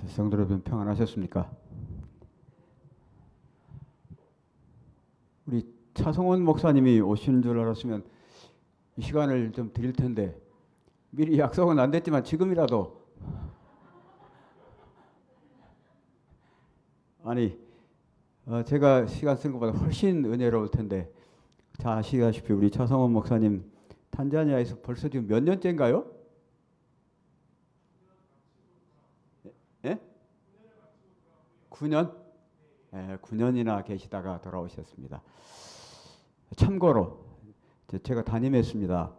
성도 여러분 평안하셨습니까? 우리 차성원 목사님이 오시는 줄 알았으면 이 시간을 좀 드릴 텐데 미리 약속은 안 됐지만 지금이라도 제가 시간 쓰는 것보다 훨씬 은혜로울 텐데 잘 아시다시피 우리 차성원 목사님 탄자니아에서 벌써 지금 몇 년째인가요? 예? 9년? 예, 9년이나 계시다가 돌아오셨습니다. 참고로 제가 담임했습니다.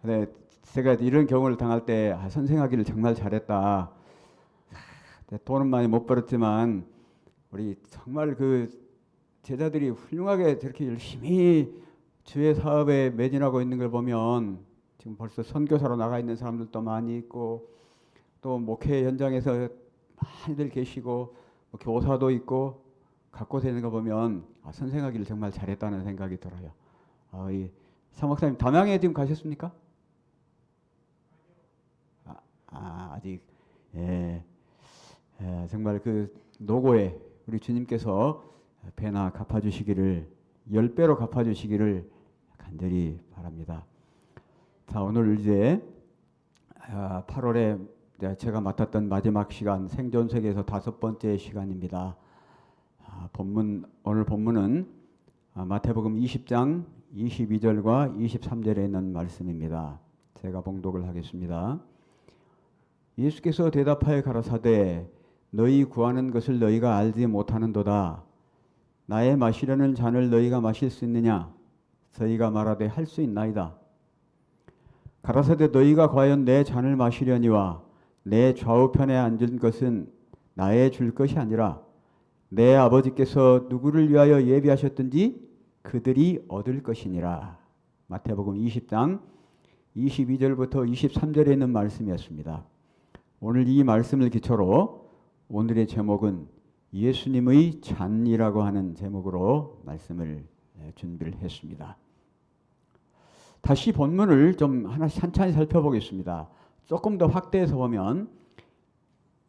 네, 제가 이런 경우를 당할 때 선생하기를 정말 잘했다. 돈은 많이 못 벌었지만 우리 정말 그 제자들이 훌륭하게 저렇게 열심히 주의 사업에 매진하고 있는 걸 보면 지금 벌써 선교사로 나가 있는 사람들도 많이 있고 또 목회 현장에서 많이들 계시고 교사도 있고 갖고 되는 거 보면 선생하기를 정말 잘했다는 생각이 들어요. 이 사목사님 담양에 지금 가셨습니까? 아직 예, 정말 그 노고에 우리 주님께서 배나 갚아주시기를 10배로 갚아주시기를 간절히 바랍니다. 자, 오늘 이제 8월에 제가 맡았던 마지막 시간 생존세계에서 5번째 시간입니다. 오늘 본문은 마태복음 20장 22절과 23절에 있는 말씀입니다. 제가 봉독을 하겠습니다. 예수께서 대답하여 가라사대 너희 구하는 것을 너희가 알지 못하는도다. 나의 마시려는 잔을 너희가 마실 수 있느냐? 저희가 말하되 할 수 있나이다. 가라사대 너희가 과연 내 잔을 마시려니와 내 좌우편에 앉은 것은 나의 줄 것이 아니라 내 아버지께서 누구를 위하여 예비하셨든지 그들이 얻을 것이니라. 마태복음 20장 22절부터 23절에 있는 말씀이었습니다. 오늘 이 말씀을 기초로 오늘의 제목은 예수님의 잔이라고 하는 제목으로 말씀을 준비를 했습니다. 다시 본문을 좀 하나씩 천천히 살펴보겠습니다. 조금 더 확대해서 보면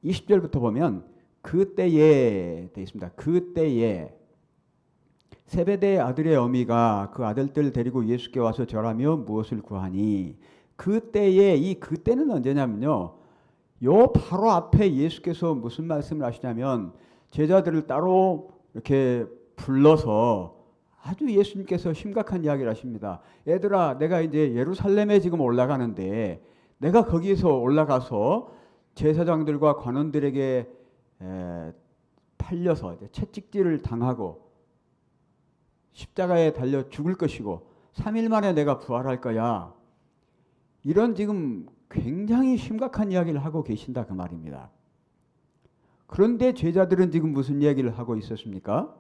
20절부터 보면 그때에 되어 있습니다. 그때에 세베대의 아들의 어미가 그 아들들을 데리고 예수께 와서 절하며 무엇을 구하니 그때에 이 그때는 언제냐면요. 요 바로 앞에 예수께서 무슨 말씀을 하시냐면 제자들을 따로 이렇게 불러서 아주 예수님께서 심각한 이야기를 하십니다. 얘들아, 내가 이제 예루살렘에 지금 올라가는데 내가 거기에서 올라가서 제사장들과 관원들에게 팔려서 채찍질을 당하고 십자가에 달려 죽을 것이고 3일 만에 내가 부활할 거야. 이런 지금 굉장히 심각한 이야기를 하고 계신다 그 말입니다. 그런데 제자들은 지금 무슨 이야기를 하고 있었습니까?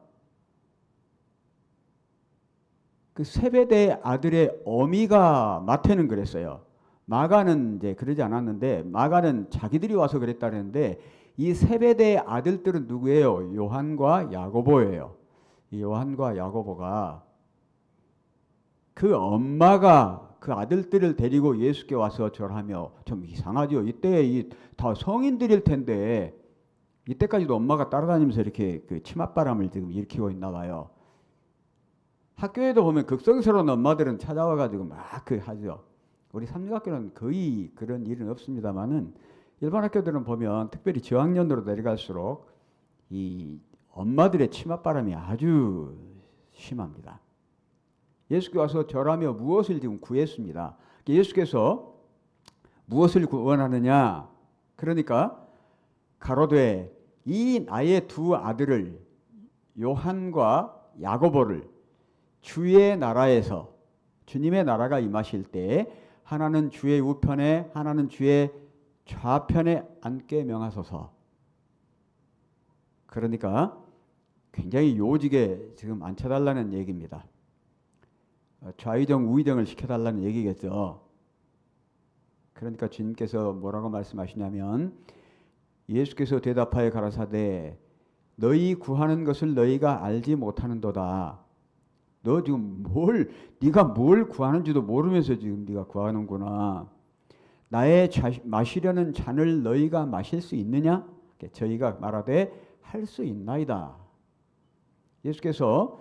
그 세베대 아들의 어미가 마태는 그랬어요. 마가는 이제 그러지 않았는데 마가는 자기들이 와서 그랬다 그랬는데 이 세베대의 아들들은 누구예요? 요한과 야고보예요. 이 요한과 야고보가 그 엄마가 그 아들들을 데리고 예수께 와서 절하며 좀 이상하죠. 이때 다 성인들일 텐데 이때까지도 엄마가 따라다니면서 이렇게 그 치맛바람을 지금 일으키고 있나 봐요. 학교에도 보면 극성스러운 엄마들은 찾아와가지고 막 그 하죠. 우리 삼육학교는 거의 그런 일은 없습니다만은 일반 학교들은 보면 특별히 저학년으로 내려갈수록 이 엄마들의 치맛바람이 아주 심합니다. 예수께 와서 절하며 무엇을 지금 구했습니다. 예수께서 무엇을 구원하느냐? 그러니까 가로되 이 나의 두 아들을 요한과 야고보를 주의 나라에서 주님의 나라가 임하실 때 하나는 주의 우편에 하나는 주의 좌편에 앉게 명하소서. 그러니까 굉장히 요직에 지금 앉혀달라는 얘기입니다. 좌의정 우의정을 시켜달라는 얘기겠죠. 그러니까 주님께서 뭐라고 말씀하시냐면 예수께서 대답하여 가라사대 너희 구하는 것을 너희가 알지 못하는도다. 너 지금 네가 뭘 구하는지도 모르면서 지금 네가 구하는구나. 나의 마시려는 잔을 너희가 마실 수 있느냐? 저희가 말하되 할 수 있나이다. 예수께서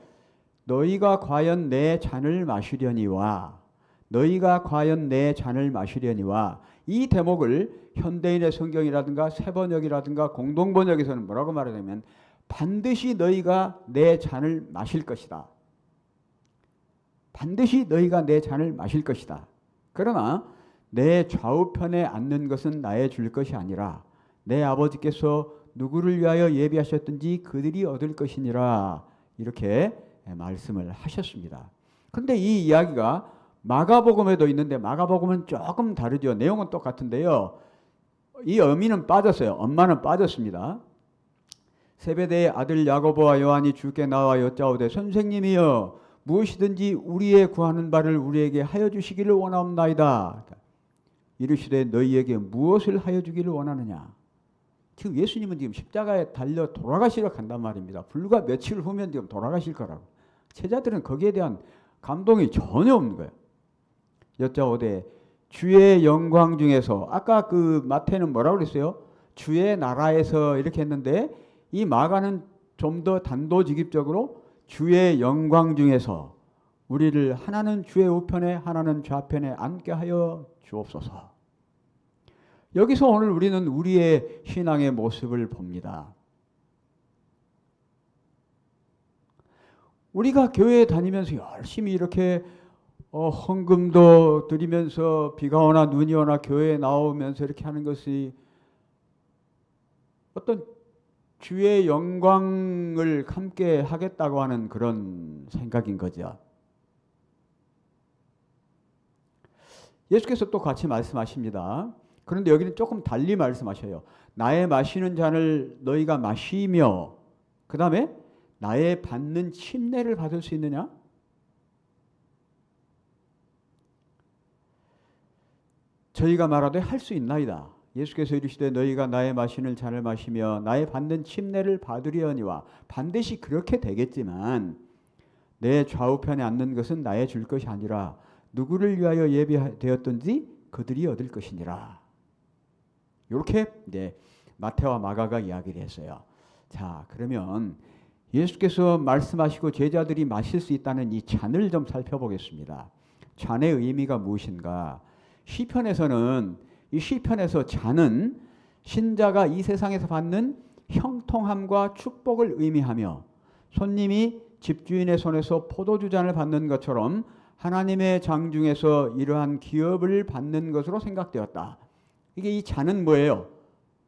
너희가 과연 내 잔을 마시려니와 너희가 과연 내 잔을 마시려니와 이 대목을 현대인의 성경이라든가 새번역이라든가 공동번역에서는 뭐라고 말하냐면 반드시 너희가 내 잔을 마실 것이다. 반드시 너희가 내 잔을 마실 것이다. 그러나 내 좌우편에 앉는 것은 나의 줄 것이 아니라 내 아버지께서 누구를 위하여 예비하셨든지 그들이 얻을 것이니라. 이렇게 말씀을 하셨습니다. 그런데 이 이야기가 마가복음에도 있는데 마가복음은 조금 다르죠. 내용은 똑같은데요. 이 어미는 빠졌어요. 엄마는 빠졌습니다. 세베대의 아들 야고보와 요한이 주께 나와 여짜오되 선생님이여 무엇이든지 우리의 구하는 바를 우리에게 하여 주시기를 원하옵나이다. 이르시되 너희에게 무엇을 하여 주기를 원하느냐. 지금 예수님은 지금 십자가에 달려 돌아가시러 간단 말입니다. 불과 며칠 후면 지금 돌아가실 거라고. 제자들은 거기에 대한 감동이 전혀 없는 거예요. 여짜오되 주의 영광 중에서 아까 그 마태는 뭐라고 그랬어요? 주의 나라에서 이렇게 했는데 이 마가는 좀 더 단도직입적으로 주의 영광 중에서 우리를 하나는 주의 우편에 하나는 좌편에 앉게 하여 주옵소서. 여기서 오늘 우리는 우리의 신앙의 모습을 봅니다. 우리가 교회에 다니면서 열심히 이렇게 헌금도 드리면서 비가 오나 눈이 오나 교회에 나오면서 이렇게 하는 것이 어떤 주의 영광을 함께 하겠다고 하는 그런 생각인 거죠. 예수께서 또 같이 말씀하십니다. 그런데 여기는 조금 달리 말씀하셔요. 나의 마시는 잔을 너희가 마시며 그 다음에 나의 받는 침례를 받을 수 있느냐? 저희가 말하되 할 수 있나이다. 예수께서 이르시되 너희가 나의 마시는 잔을 마시며 나의 받는 침례를 받으려니와 반드시 그렇게 되겠지만 내 좌우편에 앉는 것은 나의 줄 것이 아니라 누구를 위하여 예비되었든지 그들이 얻을 것이니라. 이렇게 이제 마태와 마가가 이야기를 했어요. 자, 그러면 예수께서 말씀하시고 제자들이 마실 수 있다는 이 잔을 좀 살펴보겠습니다. 잔의 의미가 무엇인가? 시편에서는 이 시편에서 잔은 신자가 이 세상에서 받는 형통함과 축복을 의미하며 손님이 집주인의 손에서 포도주 잔을 받는 것처럼 하나님의 장중에서 이러한 기업을 받는 것으로 생각되었다. 이게 이 잔은 뭐예요?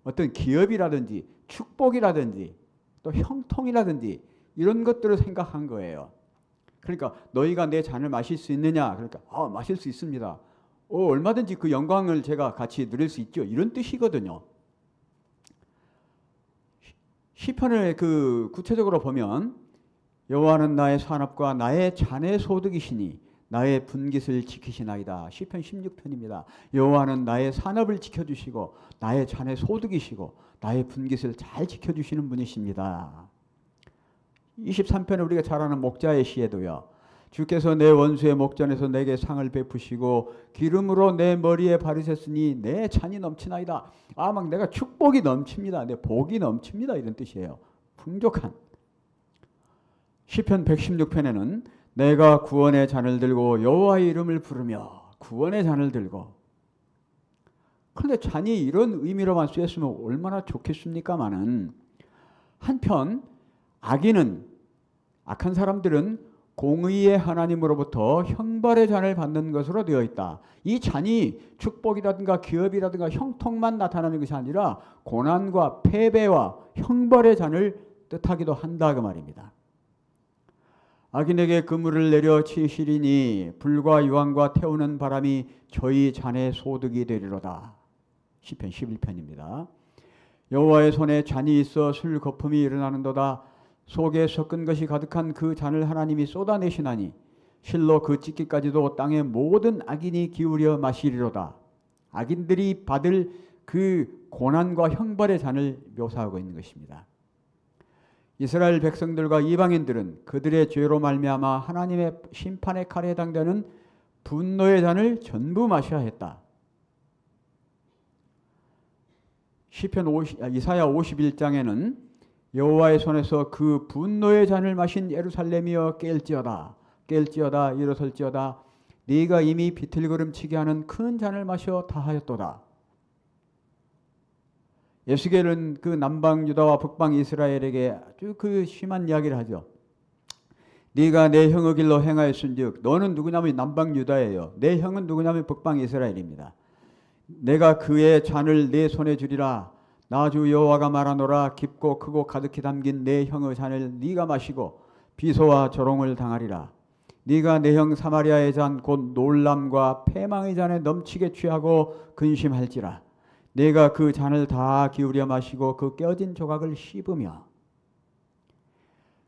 어떤 기업이라든지 축복이라든지 또 형통이라든지 이런 것들을 생각한 거예요. 그러니까 너희가 내 잔을 마실 수 있느냐? 그러니까 마실 수 있습니다. 얼마든지 그 영광을 제가 같이 누릴 수 있죠. 이런 뜻이거든요. 시편을 구체적으로 보면 여호와는 나의 산업과 나의 잔의 소득이시니 나의 분깃을 지키시나이다. 시편 16편입니다. 여호와는 나의 산업을 지켜주시고 나의 잔의 소득이시고 나의 분깃을 잘 지켜주시는 분이십니다. 23편에 우리가 잘 아는 목자의 시에도요. 주께서 내 원수의 목전에서 내게 상을 베푸시고 기름으로 내 머리에 바르셨으니 내 잔이 넘치나이다. 막 내가 축복이 넘칩니다. 내 복이 넘칩니다. 이런 뜻이에요. 풍족한. 시편 116편에는 내가 구원의 잔을 들고 여호와의 이름을 부르며 구원의 잔을 들고. 그런데 잔이 이런 의미로만 쓰였으면 얼마나 좋겠습니까마는 한편 악한 사람들은 공의의 하나님으로부터 형벌의 잔을 받는 것으로 되어 있다. 이 잔이 축복이라든가 기업이라든가 형통만 나타나는 것이 아니라 고난과 패배와 형벌의 잔을 뜻하기도 한다 그 말입니다. 악인에게 그물을 내려 치시리니 불과 유황과 태우는 바람이 저희 잔의 소득이 되리로다. 시편 11편입니다. 여호와의 손에 잔이 있어 술 거품이 일어나는도다. 속에 섞은 것이 가득한 그 잔을 하나님이 쏟아내시나니 실로 그 찢기까지도 땅의 모든 악인이 기울여 마시리로다. 악인들이 받을 그 고난과 형벌의 잔을 묘사하고 있는 것입니다. 이스라엘 백성들과 이방인들은 그들의 죄로 말미암아 하나님의 심판의 칼에 해당되는 분노의 잔을 전부 마셔야 했다. 이사야 51장에는 여호와의 손에서 그 분노의 잔을 마신 예루살렘이여 깰지어다 일어설지어다 네가 이미 비틀거름치게 하는 큰 잔을 마셔 다하였도다. 에스겔은 그 남방 유다와 북방 이스라엘에게 아주 그 심한 이야기를 하죠. 네가 내 형의 길로 행하였은즉 너는 누구냐면 남방 유다예요. 내 형은 누구냐면 북방 이스라엘입니다. 내가 그의 잔을 내 손에 주리라. 나 주 여호와가 말하노라. 깊고 크고 가득히 담긴 내 형의 잔을 네가 마시고 비소와 조롱을 당하리라. 네가 내 형 사마리아의 잔 곧 놀람과 패망의 잔에 넘치게 취하고 근심할지라. 내가 그 잔을 다 기울여 마시고 그 깨어진 조각을 씹으며.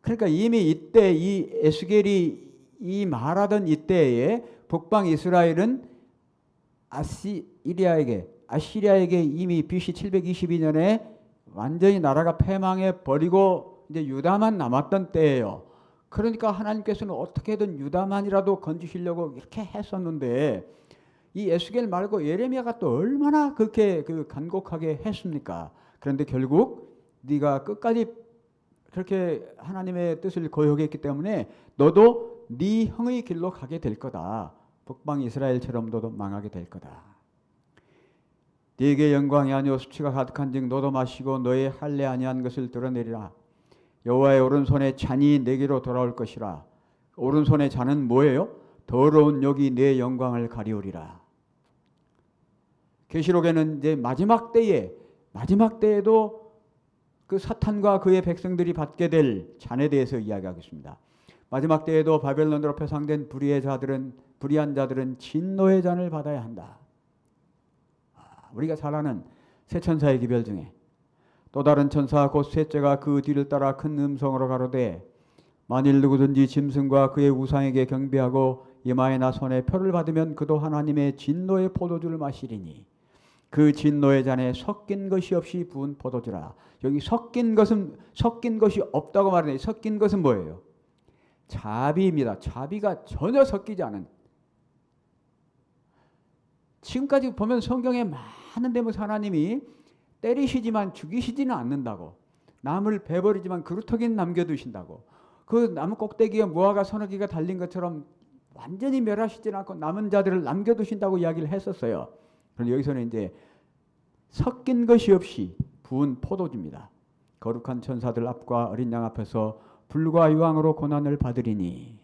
그러니까 이미 이때 이 에스겔이 이 말하던 이때에 북방 이스라엘은 아시리아에게 이미 BC 722년에 완전히 나라가 패망해 버리고 이제 유다만 남았던 때예요. 그러니까 하나님께서는 어떻게든 유다만이라도 건지시려고 이렇게 했었는데 이 에스겔 말고 예레미야가 또 얼마나 그렇게 간곡하게 했습니까? 그런데 결국 네가 끝까지 그렇게 하나님의 뜻을 거역했기 때문에 너도 네 형의 길로 가게 될 거다. 북방 이스라엘처럼 너도 망하게 될 거다. 네게 영광이 아니오 수치가 가득한즉 너도 마시고 너의 할례 아니한 것을 드러내리라. 여호와의 오른손에 잔이 내게로 돌아올 것이라. 오른손의 잔은 뭐예요? 더러운 욕이 내 영광을 가리우리라. 계시록에는 이제 마지막 때에도 그 사탄과 그의 백성들이 받게 될 잔에 대해서 이야기하겠습니다. 마지막 때에도 바벨론으로 표상된 불의한 자들은 진노의 잔을 받아야 한다. 우리가 잘 아는 세 천사의 기별 중에 또 다른 천사 곧 셋째가 그 뒤를 따라 큰 음성으로 가로되 만일 누구든지 짐승과 그의 우상에게 경배하고 이마에나 손에 표를 받으면 그도 하나님의 진노의 포도주를 마시리니 그 진노의 잔에 섞인 것이 없이 부은 포도주라. 여기 섞인 것이 없다고 말하네. 섞인 것은 뭐예요? 자비입니다. 자비가 전혀 섞이지 않은. 지금까지 보면 성경에 많은 데서 하나님이 때리시지만 죽이시지는 않는다고. 남을 베버리지만 그루터기는 남겨두신다고. 그 나무 꼭대기에 무화과 서너기가 달린 것처럼 완전히 멸하시지는 않고 남은 자들을 남겨두신다고 이야기를 했었어요. 그런데 여기서는 이제 섞인 것이 없이 부은 포도주입니다. 거룩한 천사들 앞과 어린 양 앞에서 불과 유황으로 고난을 받으리니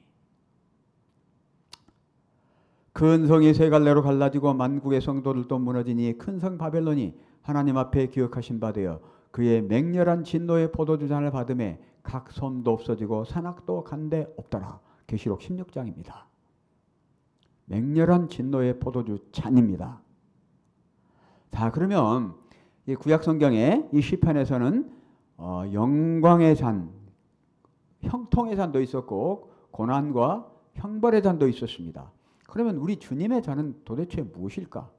큰 성이 세 갈래로 갈라지고 만국의 성도들도 무너지니 큰 성 바벨론이 하나님 앞에 기억하신 바 되어 그의 맹렬한 진노의 포도주 잔을 받음에 각 섬도 없어지고 산악도 간데 없더라. 계시록 16장입니다. 맹렬한 진노의 포도주 잔입니다. 자, 그러면 이 구약 성경에 이 시편에서는 영광의 잔, 형통의 잔도 있었고 고난과 형벌의 잔도 있었습니다. 그러면 우리 주님의 잔은 도대체 무엇일까?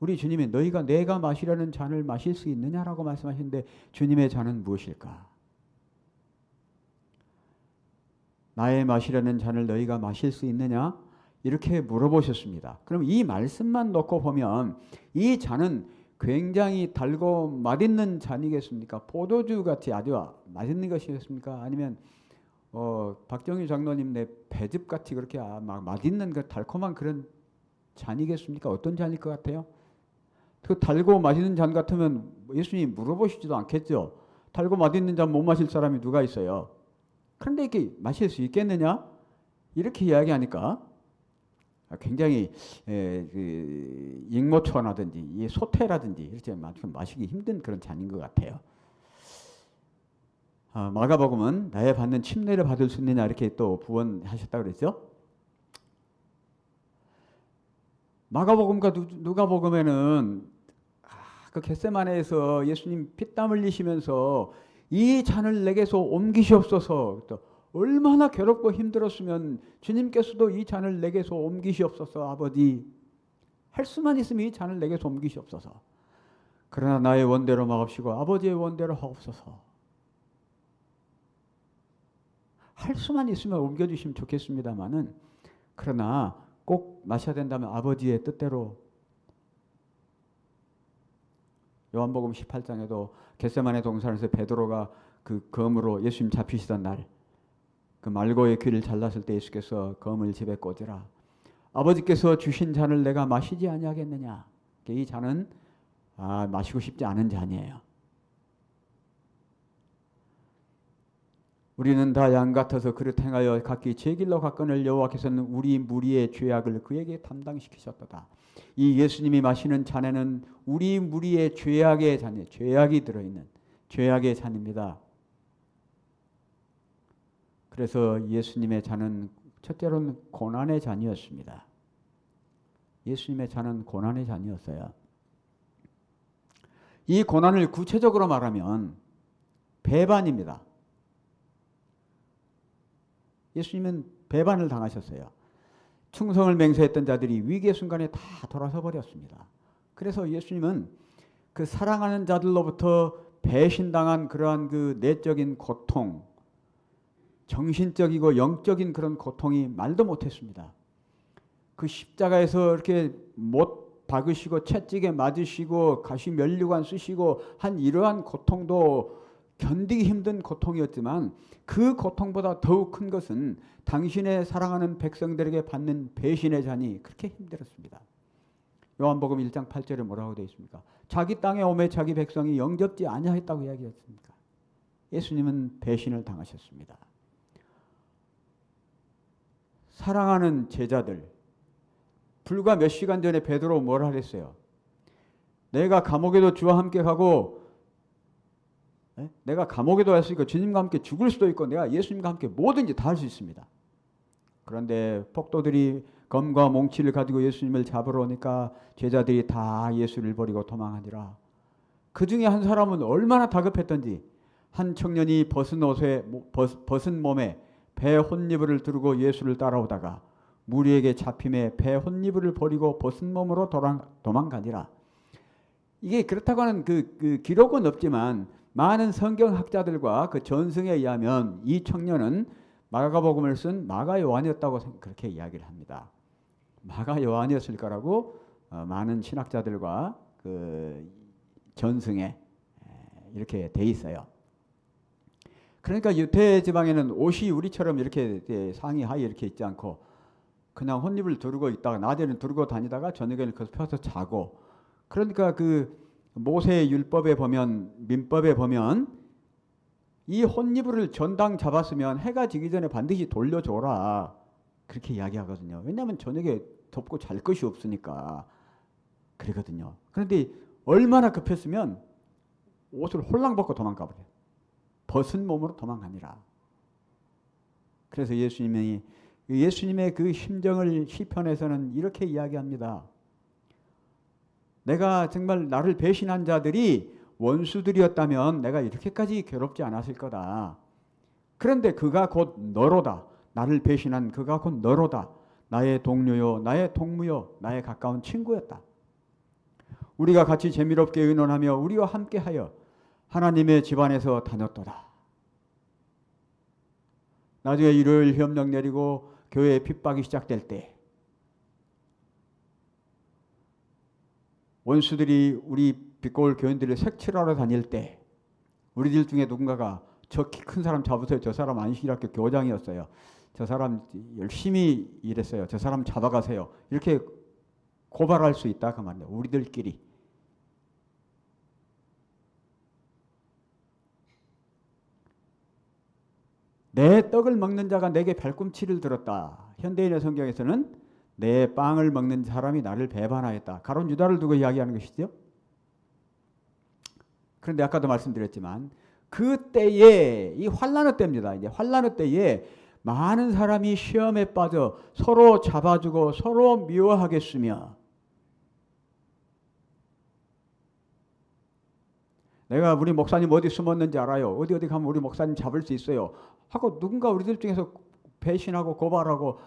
우리 주님이 내가 마시려는 잔을 마실 수 있느냐라고 말씀하시는데 주님의 잔은 무엇일까? 나의 마시려는 잔을 너희가 마실 수 있느냐? 이렇게 물어보셨습니다. 그럼 이 말씀만 놓고 보면 이 잔은 굉장히 달고 맛있는 잔이겠습니까? 포도주 같이 아주 맛있는 것이겠습니까? 아니면 박정희 장로님 내 배즙 같이 그렇게 막 맛있는 그 달콤한 그런 잔이겠습니까? 어떤 잔일 것 같아요? 그 달고 맛있는 잔 같으면 예수님 물어보시지도 않겠죠. 달고 맛있는 잔 못 마실 사람이 누가 있어요? 그런데 이렇게 마실 수 있겠느냐? 이렇게 이야기하니까 굉장히 익모초라든지 소태라든지 이렇게 마시기 힘든 그런 잔인 것 같아요. 마가복음은 나의 받는 침례를 받을 수 있느냐 이렇게 또 부언하셨다고 그랬죠. 마가복음과 누가복음에는 그 겟세마네에서 예수님 피땀 흘리시면서 이 잔을 내게서 옮기시옵소서. 또 얼마나 괴롭고 힘들었으면 주님께서도 이 잔을 내게서 옮기시옵소서. 아버지 할 수만 있으면 이 잔을 내게서 옮기시옵소서. 그러나 나의 원대로 마옵시고 아버지의 원대로 하옵소서. 할 수만 있으면 옮겨주시면 좋겠습니다마는 그러나 꼭 마셔야 된다면 아버지의 뜻대로. 요한복음 18장에도 겟세마네 동산에서 베드로가 그 검으로 예수님 잡히시던 날, 그 말고의 귀를 잘랐을 때 예수께서 검을 집에 꽂으라. 아버지께서 주신 잔을 내가 마시지 아니하겠느냐. 이 잔은 마시고 싶지 않은 잔이에요. 우리는 다 양 같아서 그릇 행하여 각기 제 길로 가거늘 여호와께서는 우리 무리의 죄악을 그에게 담당시키셨도다. 이 예수님이 마시는 잔에는 우리 무리의 죄악의 잔이에요. 죄악이 들어있는 죄악의 잔입니다. 그래서 예수님의 잔은 첫째로는 고난의 잔이었습니다. 예수님의 잔은 고난의 잔이었어요. 이 고난을 구체적으로 말하면 배반입니다. 예수님은 배반을 당하셨어요. 충성을 맹세했던 자들이 위기의 순간에 다 돌아서 버렸습니다. 그래서 예수님은 그 사랑하는 자들로부터 배신당한 그러한 그 내적인 고통, 정신적이고 영적인 그런 고통이 말도 못했습니다. 그 십자가에서 이렇게 못 박으시고 채찍에 맞으시고 가시 면류관 쓰시고 한 이러한 고통도 견디기 힘든 고통이었지만 그 고통보다 더욱 큰 것은 당신의 사랑하는 백성들에게 받는 배신의 잔이 그렇게 힘들었습니다. 요한복음 1장 8절에 뭐라고 되어 있습니까? 자기 땅에 오매 자기 백성이 영접지 아니하였다고 이야기했습니까? 예수님은 배신을 당하셨습니다. 사랑하는 제자들, 불과 몇 시간 전에 베드로 뭐라 그랬어요? 내가 감옥에도 주와 함께 가고 내가 감옥에도 왔으니까 주님과 함께 죽을 수도 있고 내가 예수님과 함께 뭐든지 다 할 수 있습니다. 그런데 폭도들이 검과 몽치를 가지고 예수님을 잡으러 오니까 제자들이 다 예수를 버리고 도망하니라. 그 중에 한 사람은 얼마나 다급했던지 한 청년이 벗은 몸에 배 혼니부를 두르고 예수를 따라오다가 무리에게 잡힘에 배 혼니부를 버리고 벗은 몸으로 도망가니라. 이게 그렇다고 하는 그 기록은 없지만 많은 성경학자들과 그 전승에 의하면 이 청년은 마가복음을 쓴 마가 요한이었다고 그렇게 이야기를 합니다. 마가 요한이었을 거라고 많은 신학자들과 그 전승에 이렇게 돼 있어요. 그러니까 유대 지방에는 옷이 우리처럼 이렇게 상의 하의 이렇게 있지 않고 그냥 혼입을 두르고 있다가 낮에는 두르고 다니다가 저녁에는 거기서 펴서 자고, 그러니까 그 모세의 율법에 보면 민법에 보면 이 혼이불을 전당 잡았으면 해가 지기 전에 반드시 돌려줘라 그렇게 이야기하거든요. 왜냐하면 저녁에 덮고 잘 것이 없으니까 그러거든요. 그런데 얼마나 급했으면 옷을 홀랑 벗고 도망가 버려요. 벗은 몸으로 도망가니라. 그래서 예수님의 그 심정을 시편에서는 이렇게 이야기합니다. 내가 정말 나를 배신한 자들이 원수들이었다면 내가 이렇게까지 괴롭지 않았을 거다. 그런데 그가 곧 너로다. 나를 배신한 그가 곧 너로다. 나의 동료요, 나의 동무요, 나의 가까운 친구였다. 우리가 같이 재미롭게 의논하며 우리와 함께하여 하나님의 집안에서 다녔도다. 나중에 일요일 협력 내리고 교회에 핍박이 시작될 때 원수들이 우리 빛고울 교인들을 색칠하러 다닐 때 우리들 중에 누군가가 저 키 큰 사람 잡으세요. 저 사람 안식일학교 교장이었어요. 저 사람 열심히 일했어요. 저 사람 잡아가세요. 이렇게 고발할 수 있다 그 말이에요. 우리들끼리. 내 떡을 먹는 자가 내게 발꿈치를 들었다. 현대인의 성경에서는 내 빵을 먹는 사람이 나를 배반하였다. 가론 유다를 두고 이야기하는 것이죠. 그런데 아까도 말씀드렸지만 그때에 이 환난의 때입니다. 이제 환난의 때에 많은 사람이 시험에 빠져 서로 잡아주고 서로 미워하겠으며 내가 우리 목사님 어디 숨었는지 알아요. 어디 가면 우리 목사님 잡을 수 있어요. 하고 누군가 우리들 중에서 배신하고 고발하고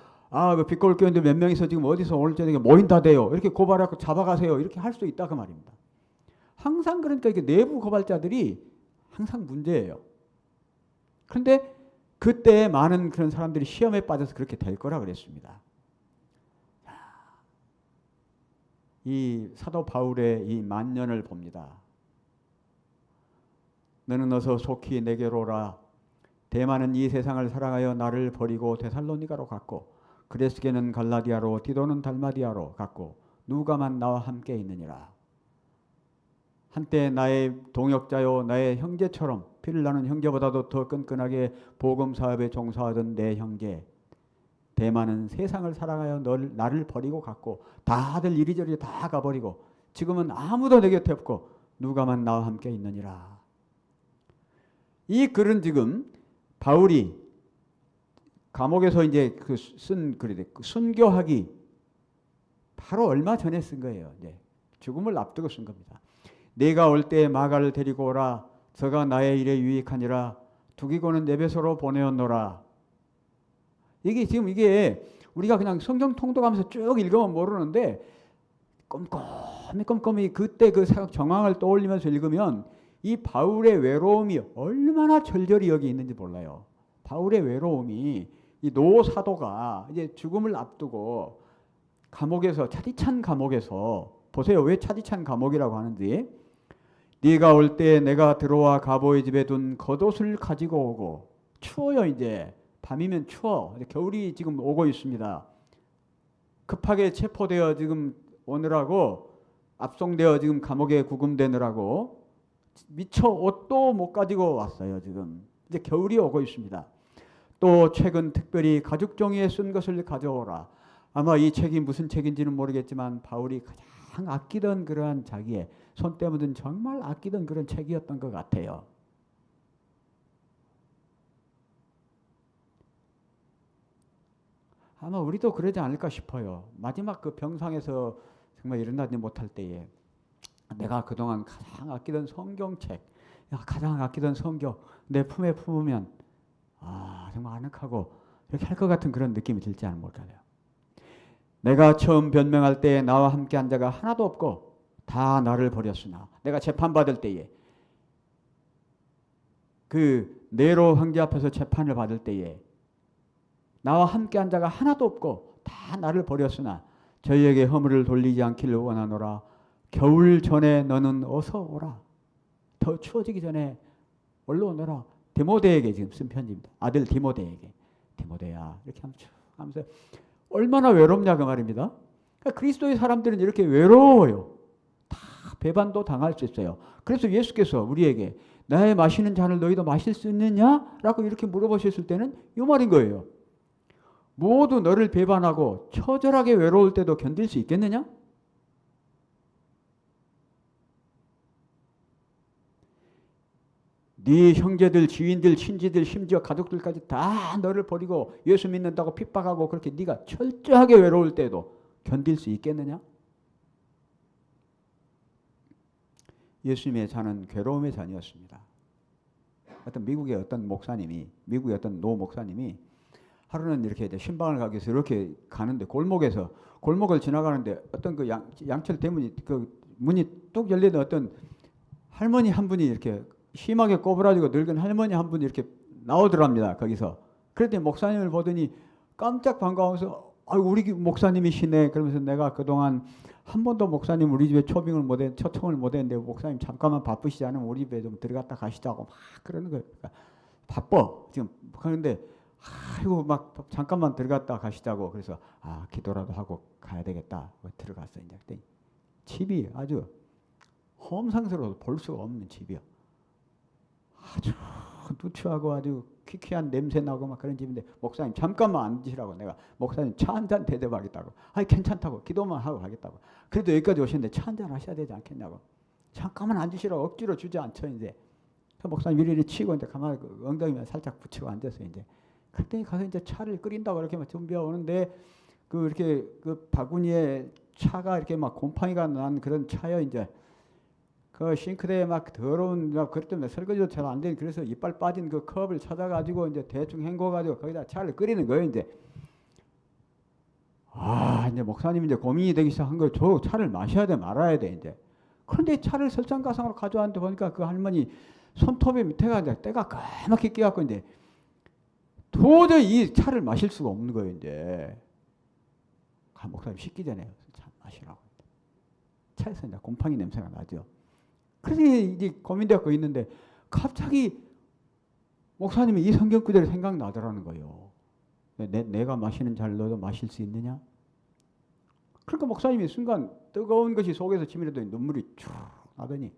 그 빛고울 교인들 몇 명이서 지금 어디서 오늘 저녁에 모인다대요. 이렇게 고발하고 잡아가세요. 이렇게 할 수 있다 그 말입니다. 항상 그러니까 이게 내부 고발자들이 항상 문제예요. 그런데 그때 많은 그런 사람들이 시험에 빠져서 그렇게 될 거라 그랬습니다. 이 사도 바울의 이 만년을 봅니다. 너는 어서 속히 내게로 오라. 대마는 이 세상을 사랑하여 나를 버리고 데살로니가로 갔고 그레스게는 갈라디아로 디도는 달마디아로 갔고 누가만 나와 함께 있느니라. 한때 나의 동역자요 나의 형제처럼 피를 나눈 형제보다도 더 끈끈하게 복음 사업에 종사하던 내 형제 대마는 세상을 사랑하여 나를 버리고 갔고 다들 이리저리 다 가버리고 지금은 아무도 내 곁에 없고 누가만 나와 함께 있느니라. 이 글은 지금 바울이 감옥에서 이제 쓴 글이 순교하기 바로 얼마 전에 쓴 거예요. 이제 죽음을 앞두고 쓴 겁니다. 내가 올 때 마가를 데리고 오라. 저가 나의 일에 유익하니라. 두기고는 에베소로 보내었노라. 이게 우리가 그냥 성경 통독하면서 쭉 읽으면 모르는데 꼼꼼히 그때 그 정황을 떠올리면서 읽으면 이 바울의 외로움이 얼마나 절절히 여기 있는지 몰라요. 바울의 외로움이 이 노 사도가 이제 죽음을 앞두고 감옥에서 차디찬 감옥에서 보세요. 왜 차디찬 감옥이라고 하는지. 네가 올 때 내가 들어와 가보의 집에 둔 겉옷을 가지고 오고 추워요. 이제 밤이면 추워. 겨울이 지금 오고 있습니다. 급하게 체포되어 지금 오느라고 압송되어 지금 감옥에 구금되느라고 미처 옷도 못 가지고 왔어요. 지금 이제 겨울이 오고 있습니다. 또 최근 특별히 가죽 종이에 쓴 것을 가져오라. 아마 이 책이 무슨 책인지는 모르겠지만 바울이 가장 아끼던 그러한 자기의 손 때묻은 정말 아끼던 그런 책이었던 것 같아요. 아마 우리도 그러지 않을까 싶어요. 마지막 그 병상에서 정말 일어나지 못할 때에 내가 그동안 가장 아끼던 성경책, 가장 아끼던 성경 내 품에 품으면 정말 아늑하고 이렇게 할 것 같은 그런 느낌이 들지 않은 뭘까요? 내가 처음 변명할 때에 나와 함께 한 자가 하나도 없고 다 나를 버렸으나 내가 재판받을 때에 그 네로 황제 앞에서 재판을 받을 때에 나와 함께 한 자가 하나도 없고 다 나를 버렸으나 저희에게 허물을 돌리지 않기를 원하노라. 겨울 전에 너는 어서 오라. 더 추워지기 전에 얼른 오너라. 디모데에게 지금 쓴 편지입니다. 아들 디모데에게. 디모데야 이렇게 하면서 얼마나 외롭냐 그 말입니다. 그러니까 그리스도의 사람들은 이렇게 외로워요. 다 배반도 당할 수 있어요. 그래서 예수께서 우리에게 나의 마시는 잔을 너희도 마실 수 있느냐? 라고 이렇게 물어보셨을 때는 이 말인 거예요. 모두 너를 배반하고 처절하게 외로울 때도 견딜 수 있겠느냐? 네 형제들, 지인들, 친지들, 심지어 가족들까지 다 너를 버리고 예수 믿는다고 핍박하고 그렇게 네가 철저하게 외로울 때도 견딜 수 있겠느냐? 예수님의 자는 괴로움의 잔이었습니다. 어떤 미국의 어떤 노 목사님이 하루는 이렇게 이제 신방을 가기 위해서 이렇게 가는데 골목을 지나가는데 어떤 그 양철 대문이 그 문이 뚝 열리는 어떤 할머니 한 분이 이렇게 심하게 꼬부라지고 늙은 할머니 한 분이 이렇게 나오더랍니다. 거기서. 그랬더니 목사님을 보더니 깜짝 반가워서 아이고 우리 목사님이시네. 그러면서 내가 그동안 한 번도 목사님 우리 집에 초청을 못 했는데 목사님 잠깐만 바쁘시지 않으면 우리 집에 좀 들어갔다 가시자고 막 그러는 거예요. 그러니까 바빠 지금. 그런데 아이고 막 잠깐만 들어갔다 가시자고. 그래서 기도라도 하고 가야 되겠다. 들어갔어. 이제 집이 아주 험상스러워서 볼 수가 없는 집이요. 아주 누추하고 아주 퀴퀴한 냄새 나고 막 그런 집인데 목사님 잠깐만 앉으시라고. 내가 목사님 차 한잔 대접하겠다고. 괜찮다고. 기도만 하고 가겠다고. 그래도 여기까지 오셨는데 차 한잔 하셔야 되지 않겠냐고. 잠깐만 앉으시라고 억지로 주지 않죠. 이제 목사님 이리저리 치고 이제 가만히 엉덩이만 살짝 붙이고 앉아서 이제 그랬더니 가서 이제 차를 끓인다고 이렇게 막 준비해 오는데 이렇게 그 바구니에 차가 이렇게 막 곰팡이가 난 그런 차요. 이제 그 싱크대에 막 더러운 그것 때문에 설거지도 잘 안 되는 그래서 이빨 빠진 그 컵을 찾아가지고 이제 대충 헹궈가지고 거기다 차를 끓이는 거예요. 이제 이제 목사님 이제 고민이 되기 시작한 거예요. 저 차를 마셔야 돼 말아야 돼 이제. 그런데 차를 설상가상으로 가져왔는데 보니까 그 할머니 손톱에 밑에가 이제 때가 까맣게 끼갖고 이제 도저히 이 차를 마실 수가 없는 거예요. 이제 목사님 씻기 전에 차 마시라고. 차에서 이제 곰팡이 냄새가 나죠. 그래서 이제 고민되고 있는데 갑자기 목사님이 이 성경 구절이 생각나더라는 거예요. 내가 마시는 잔을 너도 마실 수 있느냐? 그러니까 목사님이 순간 뜨거운 것이 속에서 치밀어더니 눈물이 쭉 나더니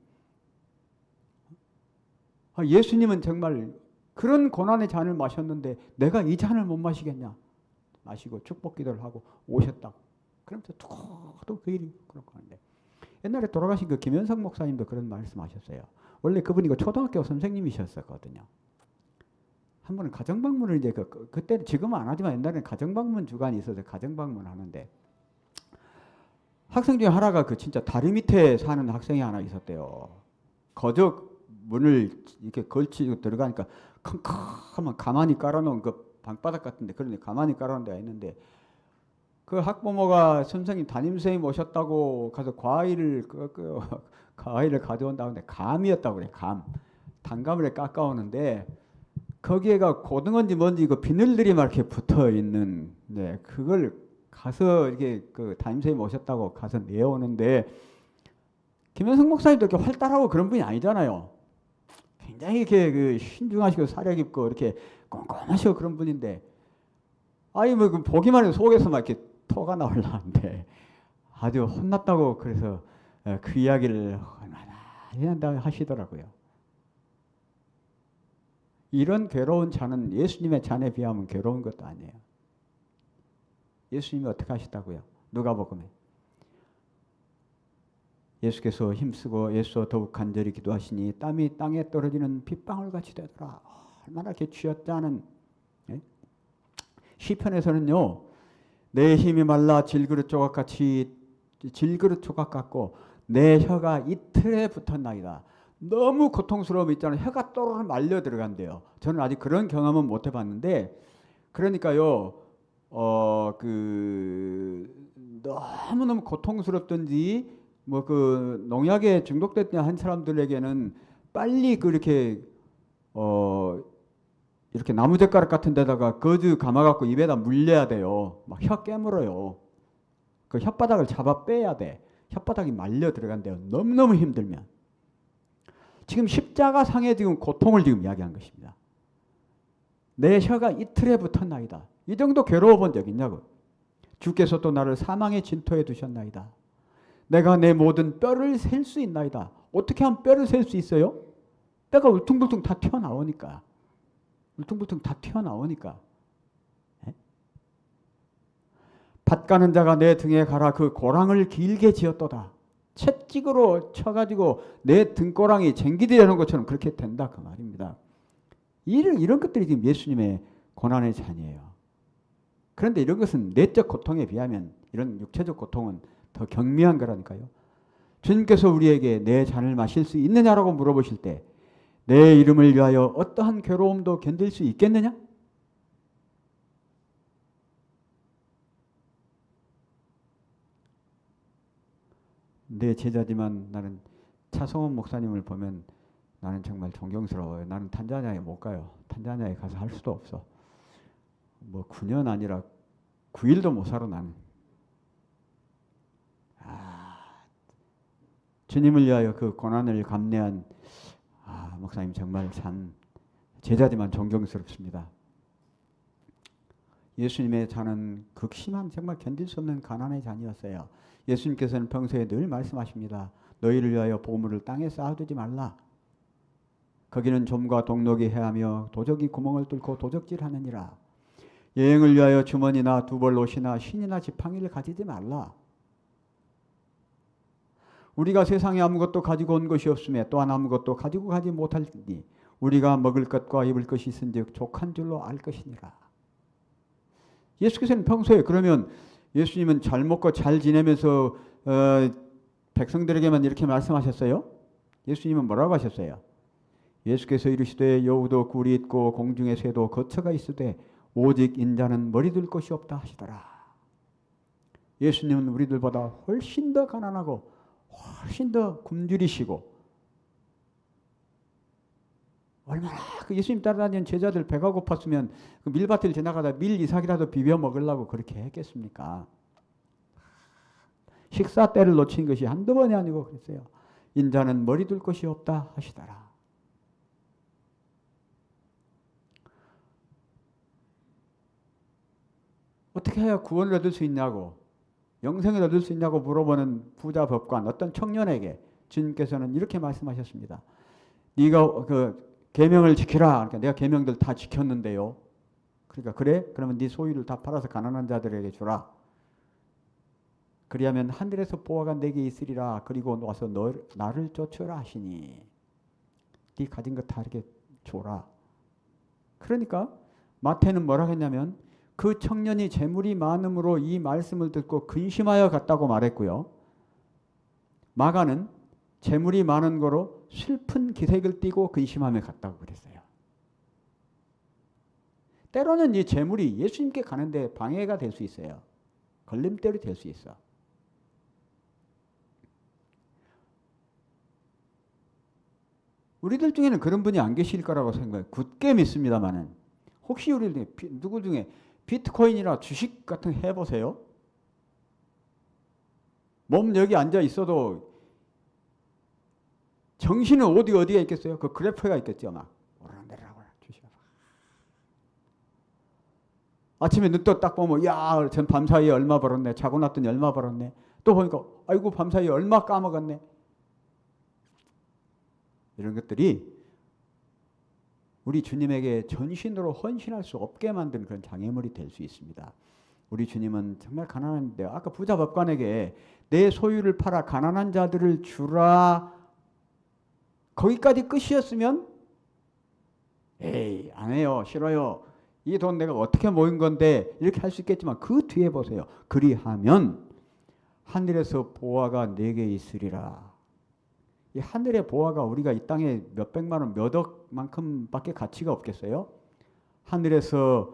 예수님은 정말 그런 고난의 잔을 마셨는데 내가 이 잔을 못 마시겠냐? 마시고 축복 기도를 하고 오셨다고. 그러면서 또 그 일이 그렇고 하는데 옛날에 돌아가신 그 김현석 목사님도 그런 말씀하셨어요. 원래 그분이 초등학교 선생님이셨었거든요. 한 번은 가정방문을 이제 그때 지금은 안 하지만 옛날에는 가정방문 주간이 있어서 가정방문 하는데 학생 중에 하나가 그 진짜 다리 밑에 사는 학생이 하나 있었대요. 거적 문을 이렇게 걸치고 들어가니까 컴컴하면 가만히 깔아놓은 그 방바닥 같은데 그런데 가만히 깔아놓은 데가 있는데 그 학부모가 선생님 담임선생님 오셨다고 가서 과일을 가져온다는데 감이었다고 그래. 단감을 깎아오는데 거기에가 고등어인지 뭔지 그 비늘들이 막 이렇게 붙어 있는 그걸 가서 이렇게 그 담임선생님 오셨다고 가서 내어오는데 김현석 목사님도 이렇게 활달하고 그런 분이 아니잖아요. 굉장히 이렇게 그 신중하시고 사려 깊고 이렇게 꼼꼼하시고 그런 분인데 아니 뭐 보기만 해도 속에서 막 이렇게 토가 나올라는데 아주 혼났다고 그래서 그 이야기를 얼마나 하시더라고요. 이런 괴로운 잔은 예수님의 잔에 비하면 괴로운 것도 아니에요. 예수님이 어떻게 하시다고요? 누가복음에 예수께서 힘쓰고 예수와 더욱 간절히 기도하시니 땀이 땅에 떨어지는 빗방울같이 되더라. 얼마나 이렇게 쥐었다는 시편에서는요. 내 힘이 말라 질그릇 조각 같고 내 혀가 이틀에 붙었나이다. 너무 고통스러움이 있잖아요. 혀가 또르르 말려 들어간대요. 저는 아직 그런 경험은 못 해봤는데 그러니까요. 너무너무 고통스럽든지 뭐 그 농약에 중독됐던 한 사람들에게는 빨리 그렇게 이렇게 나무젓가락 같은 데다가 거즈 감아갖고 입에다 물려야 돼요. 막 혀 깨물어요. 그 혓바닥을 잡아 빼야 돼. 혓바닥이 말려 들어간대요. 너무너무 힘들면. 지금 십자가상의 지금 고통을 지금 이야기한 것입니다. 내 혀가 이틀에 붙었나이다. 이 정도 괴로워 본 적 있냐고. 주께서 또 나를 사망의 진토에 두셨나이다. 내가 내 모든 뼈를 셀 수 있나이다. 어떻게 하면 뼈를 셀 수 있어요? 뼈가 울퉁불퉁 다 튀어나오니까. 울퉁불퉁 다 튀어나오니까. 밭 가는 자가 내 등에 가라 그 고랑을 길게 지었도다. 채찍으로 쳐가지고 내 등고랑이 쟁기들이 하는 것처럼 그렇게 된다 그 말입니다. 이런 것들이 지금 예수님의 고난의 잔이에요. 그런데 이런 것은 내적 고통에 비하면 이런 육체적 고통은 더 경미한 거라니까요. 주님께서 우리에게 내 잔을 마실 수 있느냐라고 물어보실 때 내 이름을 위하여 어떠한 괴로움도 견딜 수 있겠느냐? 내 제자지만 나는 차성원 목사님을 보면 나는 정말 존경스러워요. 나는 탄자니아에 못 가요. 탄자니아에 가서 할 수도 없어. 뭐 9년 아니라 9일도 못 살아 나는. 주님을 위하여 그 고난을 감내한 목사님 정말 참 제자지만 존경스럽습니다. 예수님의 잔은 극심한 정말 견딜 수 없는 가난의 잔이었어요. 예수님께서는 평소에 늘 말씀하십니다. 너희를 위하여 보물을 땅에 쌓아두지 말라. 거기는 좀과 동록이 해하며 도적이 구멍을 뚫고 도적질하느니라. 여행을 위하여 주머니나 두벌 옷이나 신이나 지팡이를 가지지 말라. 우리가 세상에 아무것도 가지고 온 것이 없으며 또한 아무것도 가지고 가지 못할니 우리가 먹을 것과 입을 것이 있은즉 족한 줄로 알 것이니라. 예수께서는 평소에 그러면 예수님은 잘 먹고 잘 지내면서 백성들에게만 이렇게 말씀하셨어요? 예수님은 뭐라고 하셨어요? 예수께서 이르시되 여우도 굴이 있고 공중의 새도 거처가 있으되 오직 인자는 머리 둘 것이 없다 하시더라. 예수님은 우리들보다 훨씬 더 가난하고 훨씬 더 굶주리시고 얼마나 그 예수님 따라다니는 제자들 배가 고팠으면 그 밀밭을 지나가다 밀 이삭이라도 비벼 먹으려고 그렇게 했겠습니까? 식사 때를 놓친 것이 한두 번이 아니고 그랬어요. 인자는 머리 둘 것이 없다 하시더라. 어떻게 해야 구원을 얻을 수 있냐고, 영생을 얻을 수 있냐고 물어보는 부자 법관 어떤 청년에게 주님께서는 이렇게 말씀하셨습니다. 네가 그 계명을 지키라. 그러니까 내가 계명들 다 지켰는데요. 그러니까 그래? 그러면 네 소유를 다 팔아서 가난한 자들에게 주라. 그리하면 하늘에서 보화가 내게 있으리라. 그리고 와서 나를 쫓으라 하시니 네 가진 것 다 이렇게 줘라. 그러니까 마태는 뭐라 했냐면 그 청년이 재물이 많음으로 이 말씀을 듣고 근심하여 갔다고 말했고요. 마가는 재물이 많은 거로 슬픈 기색을 띠고 근심하며 갔다고 그랬어요. 때로는 이 재물이 예수님께 가는데 방해가 될 수 있어요. 걸림돌이 될 수 있어. 우리들 중에는 그런 분이 안 계실 거라고 생각해요. 굳게 믿습니다만은. 혹시 우리 중에 누구 중에 비트코인이나 주식 같은 거 해보세요? 몸 여기 앉아 있어도 정신은 어디에 있겠어요? 그 그래프가 있겠죠. 막 오르락내리락 주식. 아침에 눈 떠 딱 보면 야, 전 밤사이에 얼마 벌었네. 자고 났더니 얼마 벌었네. 또 보니까 아이고 밤사이에 얼마 까먹었네. 이런 것들이 우리 주님에게 전신으로 헌신할 수 없게 만든 그런 장애물이 될 수 있습니다. 우리 주님은 정말 가난한데 아까 부자 법관에게 내 소유를 팔아 가난한 자들을 주라 거기까지 끝이었으면 에이 안 해요. 싫어요. 이 돈 내가 어떻게 모인 건데 이렇게 할 수 있겠지만 그 뒤에 보세요. 그리하면 하늘에서 보화가 내게 있으리라. 이 하늘의 보화가 우리가 이 땅에 몇백만 원, 몇 억만큼밖에 가치가 없겠어요? 하늘에서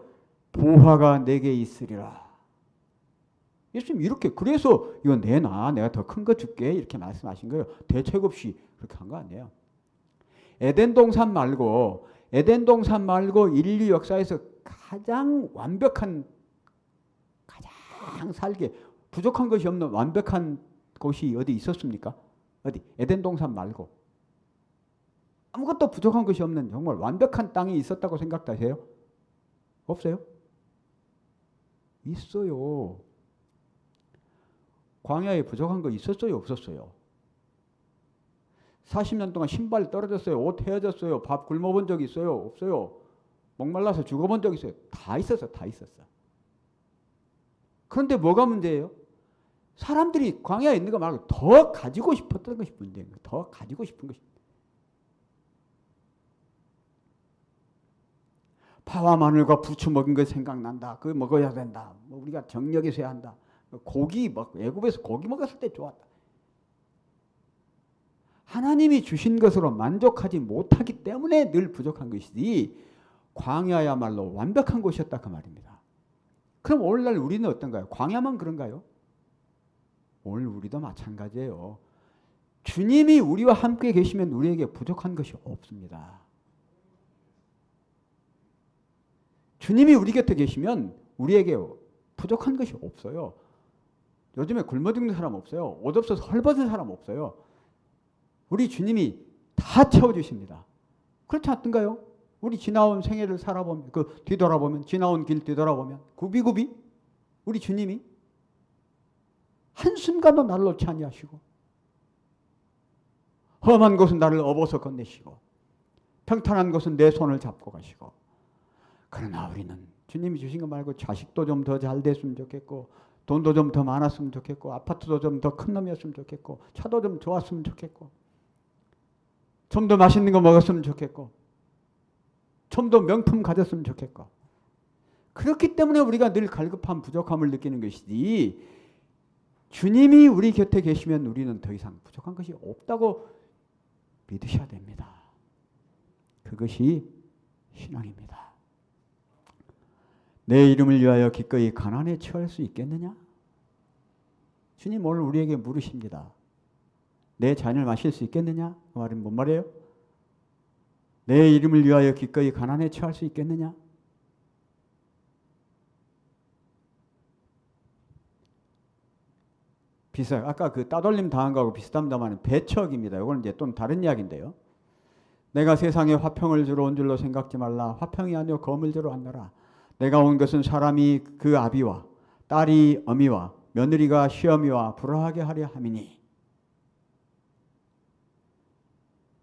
보화가 내게 있으리라. 예수님 이렇게 그래서 이거 내놔 내가 더 큰 거 줄게 이렇게 말씀하신 거예요. 대책 없이 그렇게 한 거 아니에요. 에덴 동산 말고 인류 역사에서 가장 완벽한 가장 살게 부족한 것이 없는 완벽한 곳이 어디 있었습니까? 어디? 에덴 동산 말고 아무것도 부족한 것이 없는 정말 완벽한 땅이 있었다고 생각하세요? 없어요? 있어요. 광야에 부족한 거 있었어요? 없었어요? 40년 동안 신발 떨어졌어요? 옷 헤어졌어요? 밥 굶어본 적 있어요? 없어요? 목말라서 죽어본 적 있어요? 다 있었어. 다 있었어. 그런데 뭐가 문제예요? 사람들이 광야에 있는 거 말고 더 가지고 싶었던 것이 문제인 거예요. 더 가지고 싶은 것이. 파와 마늘과 부추 먹은 거 생각난다. 그거 먹어야 된다. 우리가 정력이 쇠야 한다. 고기 애굽에서 고기 먹었을 때 좋았다. 하나님이 주신 것으로 만족하지 못하기 때문에 늘 부족한 것이지 광야야말로 완벽한 곳이었다 그 말입니다. 그럼 오늘날 우리는 어떤가요? 광야만 그런가요? 오늘 우리도 마찬가지예요. 주님이 우리와 함께 계시면 우리에게 부족한 것이 없습니다. 주님이 우리 곁에 계시면 우리에게 부족한 것이 없어요. 요즘에 굶어 죽는 사람 없어요. 옷 없어서 헐벗은 사람 없어요. 우리 주님이 다 채워주십니다. 그렇지 않던가요? 우리 지나온 생애를 살아보면 뒤돌아보면 지나온 길 뒤돌아보면 굽이굽이 우리 주님이 한순간도 나를 놓지 아니하시고 험한 곳은 나를 업어서 건네시고 평탄한 곳은 내 손을 잡고 가시고 그러나 우리는 주님이 주신 거 말고 자식도 좀 더 잘 됐으면 좋겠고 돈도 좀 더 많았으면 좋겠고 아파트도 좀 더 큰 놈이었으면 좋겠고 차도 좀 좋았으면 좋겠고 좀 더 맛있는 거 먹었으면 좋겠고 좀 더 명품 가졌으면 좋겠고 그렇기 때문에 우리가 늘 갈급함 부족함을 느끼는 것이지 주님이 우리 곁에 계시면 우리는 더 이상 부족한 것이 없다고 믿으셔야 됩니다. 그것이 신앙입니다. 내 이름을 위하여 기꺼이 가난에 처할 수 있겠느냐? 주님 오늘 우리에게 물으십니다. 내 잔을 마실 수 있겠느냐? 그 말은 뭔 말이에요? 내 이름을 위하여 기꺼이 가난에 처할 수 있겠느냐? 아까 그 따돌림 당한 거하고 비슷합니다만 배척입니다. 이건 이제 또 다른 이야기인데요. 내가 세상에 화평을 주러 온 줄로 생각지 말라. 화평이 아니요 검을 주러 왔노라. 내가 온 것은 사람이 그 아비와 딸이 어미와 며느리가 시어미와 불화하게 하려 함이니.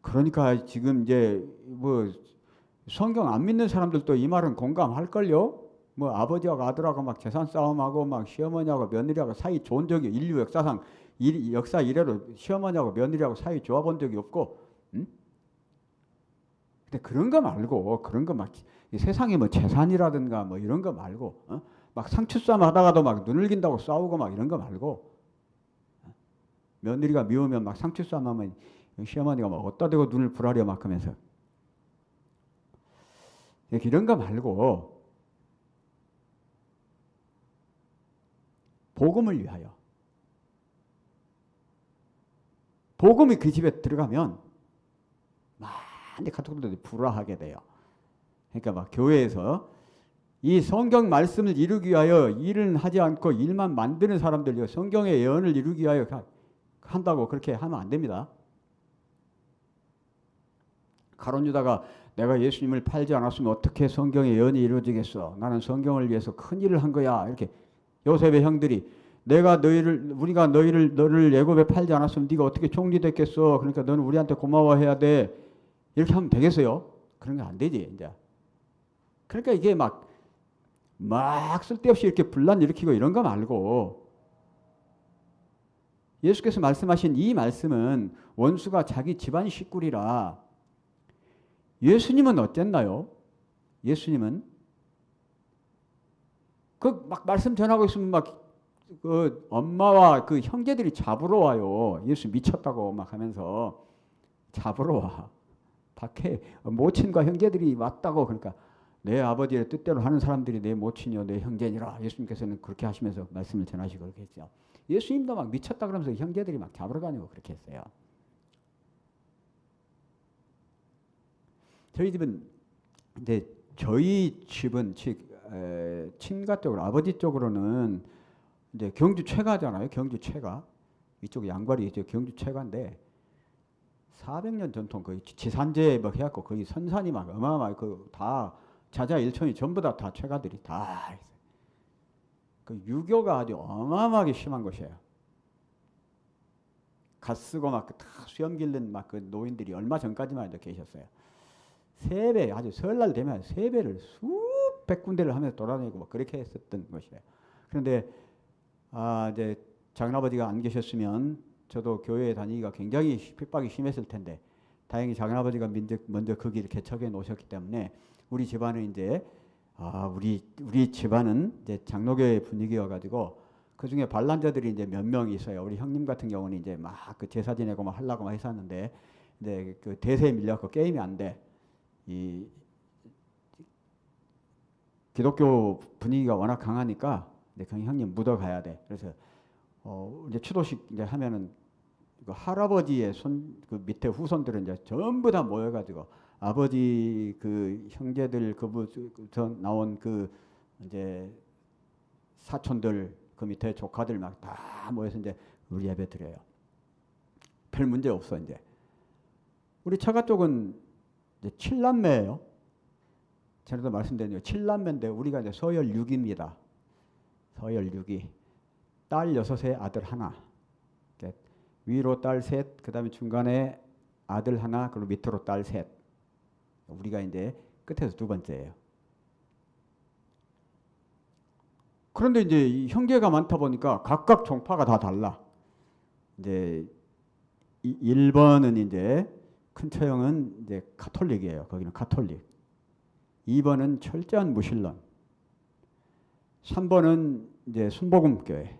그러니까 지금 이제 뭐 성경 안 믿는 사람들도 이 말은 공감할걸요? 뭐 아버지하고 아들하고 막 재산 싸움하고 막 시어머니하고 며느리하고 사이 좋은 적이 인류 역사상 역사 이래로 시어머니하고 며느리하고 사이 좋아본 적이 없고, 응? 근데 그런 거 말고 그런 거 막 세상에 뭐 재산이라든가 뭐 이런 거 말고, 막 상추싸움 하다가도 막 눈을 긴다고 싸우고 막 이런 거 말고, 며느리가 미우면 막 상추싸움 하면 시어머니가 막 어디다 대고 눈을 부라려 막 하면서, 이런 거 말고 복음을 위하여, 복음이 그 집에 들어가면 많이 가족들이 불화하게 돼요. 그러니까 막 교회에서 이 성경 말씀을 이루기 위하여 일은 하지 않고 일만 만드는 사람들이요, 성경의 예언을 이루기 위하여 한다고 그렇게 하면 안 됩니다. 가룟 유다가 내가 예수님을 팔지 않았으면 어떻게 성경의 예언이 이루어지겠어? 나는 성경을 위해서 큰 일을 한 거야. 이렇게 요셉의 형들이 우리가 너를 애굽에 팔지 않았으면 네가 어떻게 총리 됐겠어? 그러니까 너는 우리한테 고마워해야 돼. 이렇게 하면 되겠어요? 그런 거 안 되지 이제. 그러니까 이게 막 쓸데없이 이렇게 분란 일으키고 이런 거 말고, 예수께서 말씀하신 이 말씀은 원수가 자기 집안 식구리라. 예수님은 어땠나요? 예수님은 그 막 말씀 전하고 있으면 막 그 엄마와 그 형제들이 잡으러 와요. 예수 미쳤다고 막 하면서 잡으러 와. 밖에 모친과 형제들이 왔다고. 그러니까 내 아버지의 뜻대로 하는 사람들이 내 모친이요 내 형제니라. 예수님께서는 그렇게 하시면서 말씀을 전하시고 그렇게 했죠. 예수님도 막 미쳤다 그러면서 형제들이 막 잡으러 다니고 그렇게 했어요. 저희 집은 친가 쪽으로, 아버지 쪽으로는 이제 경주 최가잖아요. 경주 최가. 이쪽 양발이 이제 경주 최가인데 400년 전통 거의 지산제 막 해갖고 거의 선산이 막 어마어마하게 다 자자 일촌이 전부 다 최가들이 다 있어요. 그 유교가 아주 어마어마하게 심한 곳이에요. 갓 쓰고 막 다 수염 기른 막 그 노인들이 얼마 전까지만 해도 계셨어요. 세배, 아주 설날 되면 세배를 수백 군데를 하면서 돌아다니고 막 그렇게 했었던 것이에요. 그런데 이제 작은아버지가 안 계셨으면 저도 교회에 다니기가 굉장히 핍박이 심했을 텐데, 다행히 작은아버지가 먼저 그 길을 개척해 놓으셨기 때문에 우리 집안은 이제 우리 집안은 이제 장로교회 분위기여가지고 그 중에 반란자들이 이제 몇 명 있어요. 우리 형님 같은 경우는 이제 막 그 제사 지내고 막 하려고 막 했었는데, 근데 그 대세에 밀려서 게임이 안 돼. 이 기독교 분위기가 워낙 강하니까 이제 그 형님 묻어가야 돼. 그래서 이제 추도식 이제 하면은 그 할아버지의 그 밑에 후손들은 이제 전부 다 모여가지고 아버지 그 형제들 전 나온 그 이제 사촌들 그 밑에 조카들 막 다 모여서 이제 우리 예배 드려요. 별 문제 없어 이제. 우리 처가 쪽은 이제 7남매예요. 전에도 말씀드렸는데 7남매인데 우리가 이제 서열 6입니다. 서열 6이. 딸 6에 아들 하나. 위로 딸 셋, 그 다음에 중간에 아들 하나, 그리고 밑으로 딸 셋. 우리가 이제 끝에서 두 번째예요. 그런데 이제 형제가 많다 보니까 각각 종파가 다 달라. 이제 1번은 이제 큰 처형은 이제 가톨릭이에요. 거기는 가톨릭. 2번은 철저한 무신론. 3번은 이제 순복음교회.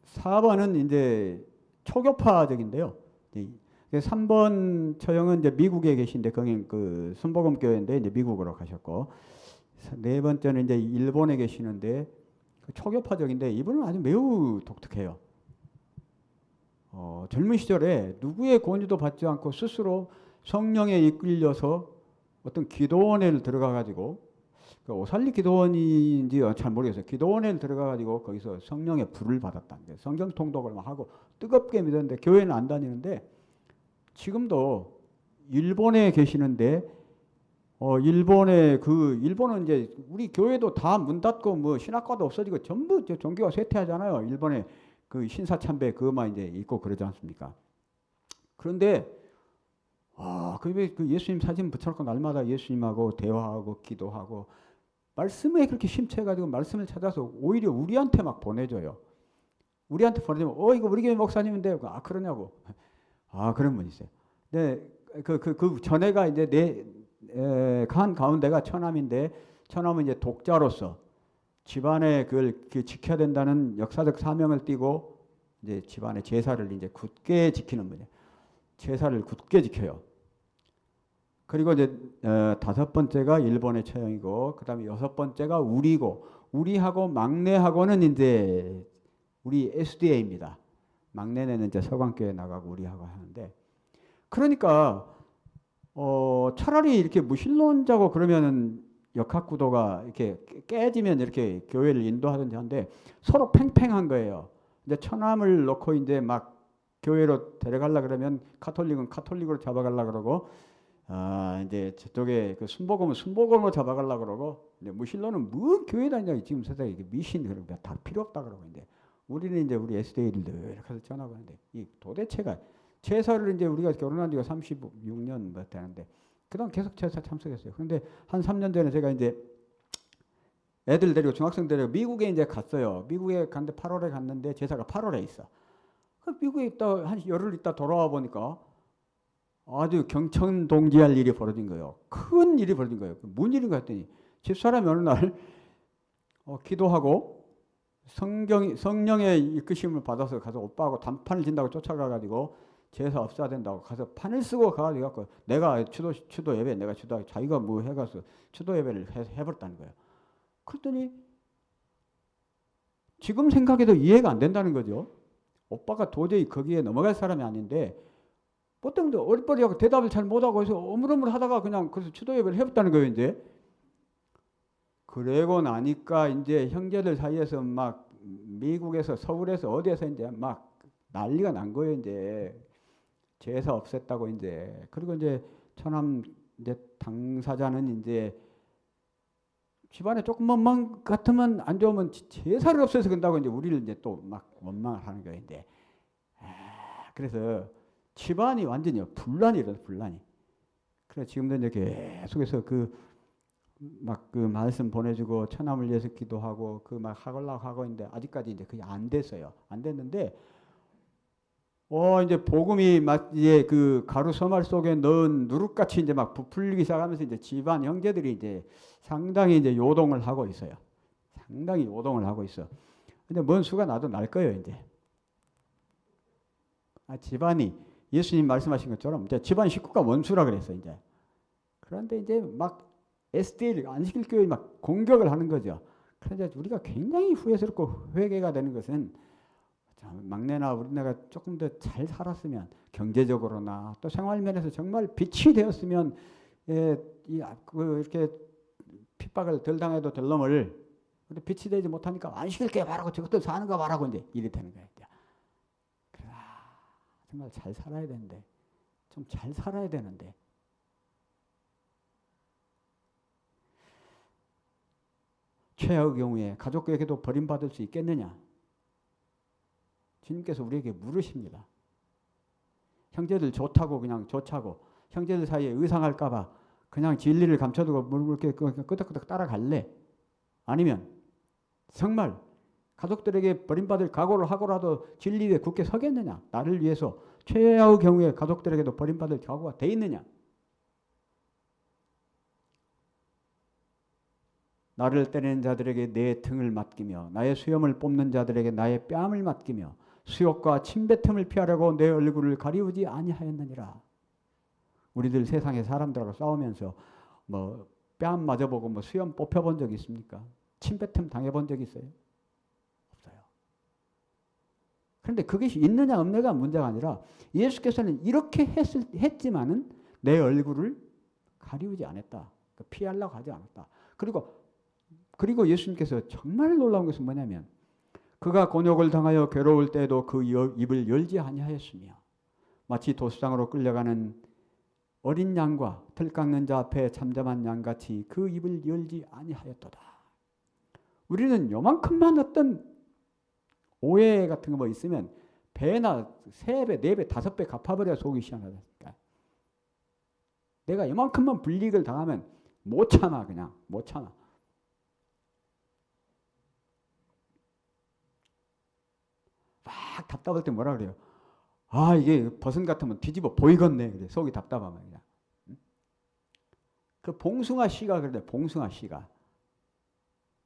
4번은 이제 초교파적인데요. 3번 처형은 이제 미국에 계신데 거긴 그 순복음교회인데 이제 미국으로 가셨고, 네 번째는 이제 일본에 계시는데 초교파적인데 이분은 아주 매우 독특해요. 젊은 시절에 누구의 권유도 받지 않고 스스로 성령에 이끌려서 어떤 기도원에 들어가 가지고, 그 오살리 기도원인지 잘 모르겠어요. 기도원에 들어가 가지고 거기서 성령의 불을 받았다는 거예요. 성경 통독을 막 하고 뜨겁게 믿었는데 교회는 안 다니는데, 지금도 일본에 계시는데 일본은 이제 우리 교회도 다 문 닫고 뭐 신학과도 없어지고 전부 종교가 쇠퇴하잖아요. 일본에 그 신사참배 그것만 이제 있고 그러지 않습니까? 그런데 그 예수님 사진 붙여놓고 날마다 예수님하고 대화하고 기도하고 말씀에 그렇게 심취해가지고 말씀을 찾아서 오히려 우리한테 막 보내줘요. 우리한테 보내주면 이거 우리 교회 목사님인데 그러냐고. 그런 분 있어요. 네, 그 전에가 이제 간 가운데가 처남인데 처남은 이제 독자로서 집안에 그걸 지켜야 된다는 역사적 사명을 띠고 이제 집안의 제사를 이제 굳게 지키는 분이에요. 제사를 굳게 지켜요. 그리고 이제 5번째가 일본의 처형이고 그다음에 6번째가 우리하고 막내하고는 이제 우리 SDA입니다. 막내는 이제 서강교회 나가고 우리하고 하는데 그러니까 차라리 이렇게 무신론자고 그러면은 역학구도가 이렇게 깨지면 이렇게 교회를 인도하든지 하는데 서로 팽팽한 거예요. 이제 처남을 놓고 이제 막 교회로 데려가려 그러면 카톨릭은 카톨릭으로 잡아가려 그러고 이제 저쪽에 그 순복음은 순복음으로 잡아가려 그러고 이제 무신론은 뭐 교회 다니냐 지금 세상에 미신 그런 거 다 필요 없다 그러고 이제 우리는 이제 우리 SDA를 이렇게 해서 전하고 하는데 이 도대체가 제사를 이제 우리가 결혼한 지가 36년 뭐 되는데 그동안 계속 제사 참석했어요. 그런데 한 3년 전에 제가 이제 애들 데리고 중학생 데리고 미국에 이제 갔어요. 미국에 갔는데 8월에 갔는데 제사가 8월에 있어. 미국에 있다 한 열흘 있다 돌아와 보니까 아주 경천동지할 일이 벌어진 거예요. 큰 일이 벌어진 거예요. 뭔 일인가 했더니 집사람이 어느 날 기도하고 성령의 이끄심을 받아서 가서 오빠하고 단판을 진다고 쫓아가가지고 제사 없어야 된다고 가서 판을 쓰고 가가지고 내가 추도 예배 내가 주도 자기가 뭐 해가서 추도 예배를 해버렸다는 거예요. 그랬더니 지금 생각해도 이해가 안 된다는 거죠. 오빠가 도저히 거기에 넘어갈 사람이 아닌데 뭐 때문에 어리버리하고 대답을 잘 못하고 해서 어물어물 하다가 그냥 그래서 추도 예배를 해봤다는 거예요. 이제 그러고 나니까 이제 형제들 사이에서 막 미국에서 서울에서 어디에서 이제 막 난리가 난 거예요. 이제 제사 없앴다고 이제 그리고 이제 처남 이제 당사자는 이제 집안에 조금만 같으면 안 좋으면 제사를 없애서 근다고 이제 우리를 이제 또 막 원망을 하는 거예요. 이제 그래서 집안이 완전히 분란이래요. 분란이. 그래서 지금도 이제 계속해서 그 말씀 보내주고 처남을 위해서 기도하고 그 막 하려고 하고 있는데 아직까지 이제 그게 안 됐어요. 안 됐는데 이제 복음이 막 이제 그 가루 서말 속에 넣은 누룩같이 이제 막 부풀리기 시작하면서 이제 집안 형제들이 이제 상당히 이제 요동을 하고 있어요. 상당히 요동을 하고 있어. 근데 뭔 수가 나도 날 거예요. 이제 집안이 예수님 말씀하신 것처럼 이제 집안 식구가 원수라 그랬어. 이제 그런데 이제 막 SDA를 안식일 교회 막 공격을 하는 거죠. 그래서 우리가 굉장히 후회스럽고 회개가 되는 것은 막내나 우리네가 조금 더 잘 살았으면 경제적으로나 또 생활 면에서 정말 빛이 되었으면 이렇게 핍박을 덜 당해도 될 놈을 빛이 되지 못하니까 안식일 교회 말하고 저것들 사는 거 말하고 이제 이래 되는 거예요. 그래서 정말 잘 살아야 되는데 좀 잘 살아야 되는데 최악의 경우에 가족에게도 버림받을 수 있겠느냐? 주님께서 우리에게 물으십니다. 형제들 좋다고 그냥 좋자고 형제들 사이에 의상할까봐 그냥 진리를 감춰두고 이렇게 끄덕끄덕 따라갈래? 아니면 정말 가족들에게 버림받을 각오를 하고라도 진리에 굳게 서겠느냐? 나를 위해서 최악의 경우에 가족들에게도 버림받을 각오가 돼 있느냐? 나를 때리는 자들에게 내 등을 맡기며 나의 수염을 뽑는 자들에게 나의 뺨을 맡기며 수욕과 침뱉음을 피하려고 내 얼굴을 가리우지 아니하였느니라. 우리들 세상의 사람들하고 싸우면서 뭐 뺨 맞아보고 뭐 수염 뽑혀본 적 있습니까? 침뱉음 당해본 적 있어요? 없어요. 그런데 그것이 있느냐 없느냐가 문제가 아니라 예수께서는 이렇게 했지만은 내 얼굴을 가리우지 않았다. 피하려고 하지 않았다. 그리고 예수님께서 정말 놀라운 것은 뭐냐면 그가 곤욕을 당하여 괴로울 때에도 그 입을 열지 아니하였으며 마치 도수장으로 끌려가는 어린 양과 들 깎는 자 앞에 잠잠한 양같이 그 입을 열지 아니하였도다. 우리는 요만큼만 어떤 오해 같은 거 뭐 있으면 배나 3배, 4배, 5배 갚아버려야 속이 시원하다니까. 내가 요만큼만 불이익을 당하면 못 참아. 그냥 못 참아. 막 답답할 때 뭐라 그래요? 아, 이게 버선 같으면 뒤집어 보이겠네. 그래. 속이 답답하면 그냥. 그 봉숭아 씨가 그래. 봉숭아 씨가.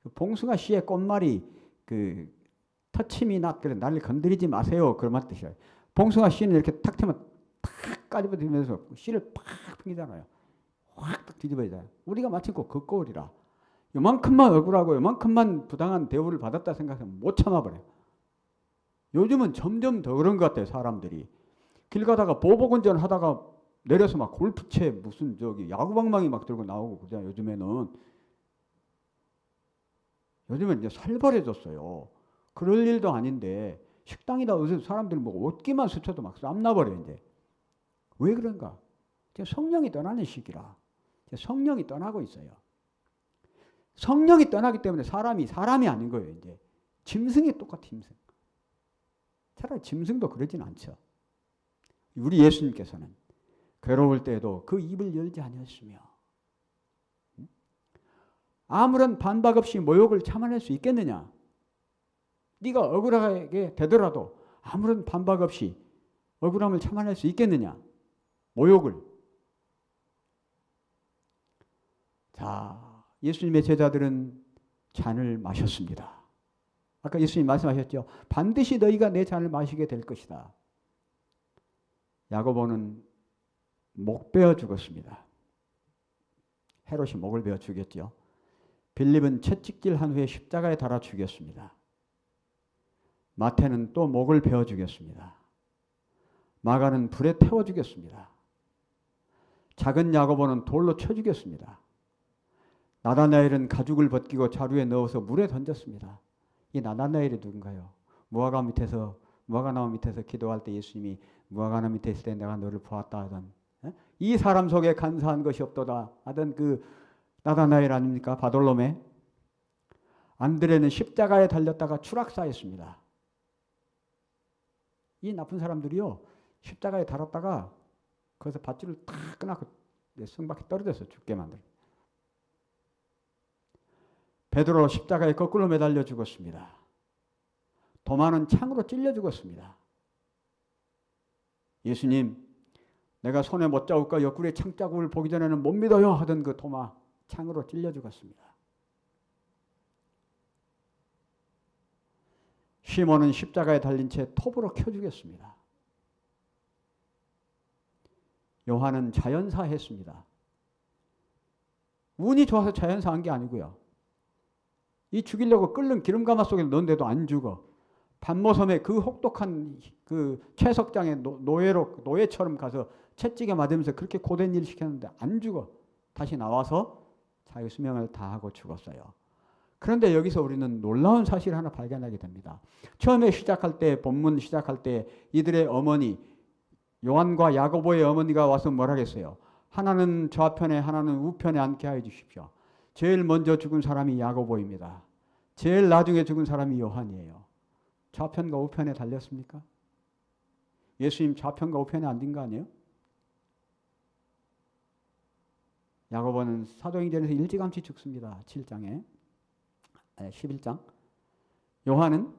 그 봉숭아 씨의 꽃말이 그 터치미 낫 그래. 나를 건드리지 마세요. 그런 뜻이에요. 봉숭아 씨는 이렇게 탁 트면 탁 까집어들면서 씨를 팍 풍기잖아요. 확 뒤집어지잖아요. 우리가 마치 그 꼴이라. 요만큼만 억울하고 요만큼만 부당한 대우를 받았다 생각하면 못 참아버려요. 요즘은 점점 더 그런 것 같아요. 사람들이. 길 가다가 보복운전 하다가 내려서 막 골프채 무슨 저기 야구방망이 막 들고 나오고 그러잖아요. 요즘은 이제 살벌해졌어요. 그럴 일도 아닌데 식당이다 요새 사람들이 뭐 옷기만 스쳐도 막 쌈나버려 이제. 왜 그런가? 성령이 떠나는 시기라. 성령이 떠나고 있어요. 성령이 떠나기 때문에 사람이 아닌 거예요. 이제 짐승이 똑같아. 짐승. 차라리 짐승도 그러진 않죠. 우리 예수님께서는 괴로울 때에도 그 입을 열지 아니었으며 아무런 반박 없이 모욕을 참아낼 수 있겠느냐? 네가 억울하게 되더라도 아무런 반박 없이 억울함을 참아낼 수 있겠느냐? 모욕을. 자, 예수님의 제자들은 잔을 마셨습니다. 아까 예수님 말씀하셨죠. 반드시 너희가 내 잔을 마시게 될 것이다. 야고보는 목 베어 죽었습니다. 헤롯이 목을 베어 죽였죠. 빌립은 채찍질 한 후에 십자가에 달아 죽였습니다. 마태는 또 목을 베어 죽였습니다. 마가는 불에 태워 죽였습니다. 작은 야고보는 돌로 쳐 죽였습니다. 나다나엘은 가죽을 벗기고 자루에 넣어서 물에 던졌습니다. 이 나다나엘이 누군가요? 무화과나무 밑에서 기도할 때 예수님이 무화과나무 밑에 있을 때 내가 너를 보았다 하던 이 사람 속에 간사한 것이 없도다 하던 그 나다나엘 아닙니까? 바돌로메. 안드레는 십자가에 달렸다가 추락사했습니다. 이 나쁜 사람들이요. 십자가에 달았다가 거기서 밧줄을 탁 끊고 성밖에 떨어져서 죽게 만들어요. 베드로 십자가에 거꾸로 매달려 죽었습니다. 도마는 창으로 찔려 죽었습니다. 예수님, 내가 손에 못자국과 옆구리에 창자국을 보기 전에는 못 믿어요 하던 그 도마 창으로 찔려 죽었습니다. 시몬은 십자가에 달린 채 톱으로 켜 죽였습니다. 요한은 자연사했습니다. 운이 좋아서 자연사한 게 아니고요. 이 죽이려고 끓는 기름가마 속에 넣은데도 안 죽어. 반모섬에 그 혹독한 그 채석장에 노예처럼 가서 채찍에 맞으면서 그렇게 고된 일 시켰는데 안 죽어. 다시 나와서 자기 수명을 다하고 죽었어요. 그런데 여기서 우리는 놀라운 사실을 하나 발견하게 됩니다. 처음에 본문 시작할 때 이들의 어머니 요한과 야고보의 어머니가 와서 뭐라 했어요? 하나는 좌편에 하나는 우편에 앉게 하여 주십시오. 제일 먼저 죽은 사람이 야고보입니다. 제일 나중에 죽은 사람이 요한이에요. 좌편과 우편에 달렸습니까? 예수님 좌편과 우편에 앉은 거 아니에요? 야고보는 사도행전에서 일찌감치 죽습니다. 7장에. 11장. 요한은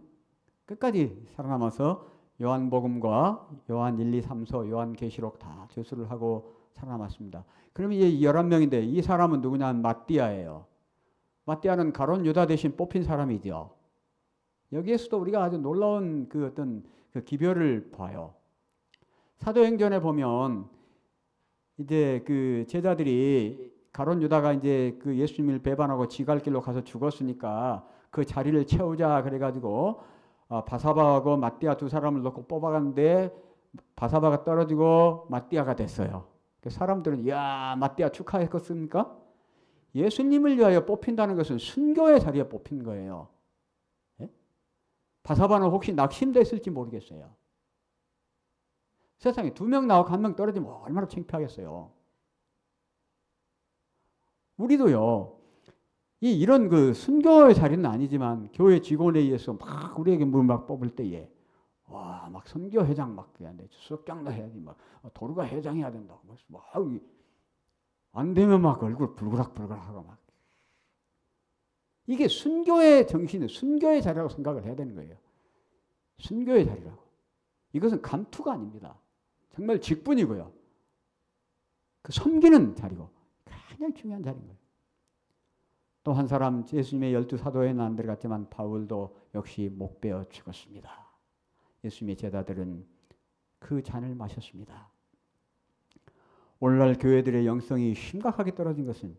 끝까지 살아남아서 요한복음과 요한 1, 2, 3서, 요한계시록 다 저술을 하고 살아남았습니다. 그러면 이제 11명인데 이 사람은 누구냐? 마띠아예요. 마띠아는 가룟 유다 대신 뽑힌 사람이죠. 여기에서도 우리가 아주 놀라운 그 어떤 그 기별을 봐요. 사도행전에 보면 이제 그 제자들이 가룟 유다가 이제 그 예수님을 배반하고 지갈 길로 가서 죽었으니까 그 자리를 채우자 그래가지고 바사바하고 마띠아 두 사람을 놓고 뽑아갔는데 바사바가 떨어지고 마띠아가 됐어요. 사람들은 야 마띠아 축하했겠습니까? 예수님을 위하여 뽑힌다는 것은 순교의 자리에 뽑힌 거예요. 예? 바사바는 혹시 낙심됐을지 모르겠어요. 세상에 2명 나오고 1명 떨어지면 얼마나 창피하겠어요. 우리도요. 이런 그 순교의 자리는 아니지만 교회 직원에 의해서 막 우리에게 물 막 뽑을 때에 와, 막 선교 회장 막 해야 돼. 수석장도 해야지. 막 도르가 회장해야 된다고. 막 안 되면 막 얼굴 불그락불그락하고 막. 이게 순교의 정신이 순교의 자리라고 생각을 해야 되는 거예요. 순교의 자리라고. 이것은 감투가 아닙니다. 정말 직분이고요. 그 섬기는 자리고 가장 중요한 자리인 거예요. 또 한 사람 예수님의 12사도에는 안 들어갔지만 바울도 역시 목베어 죽었습니다. 예수님의 제자들은 그 잔을 마셨습니다. 오늘날 교회들의 영성이 심각하게 떨어진 것은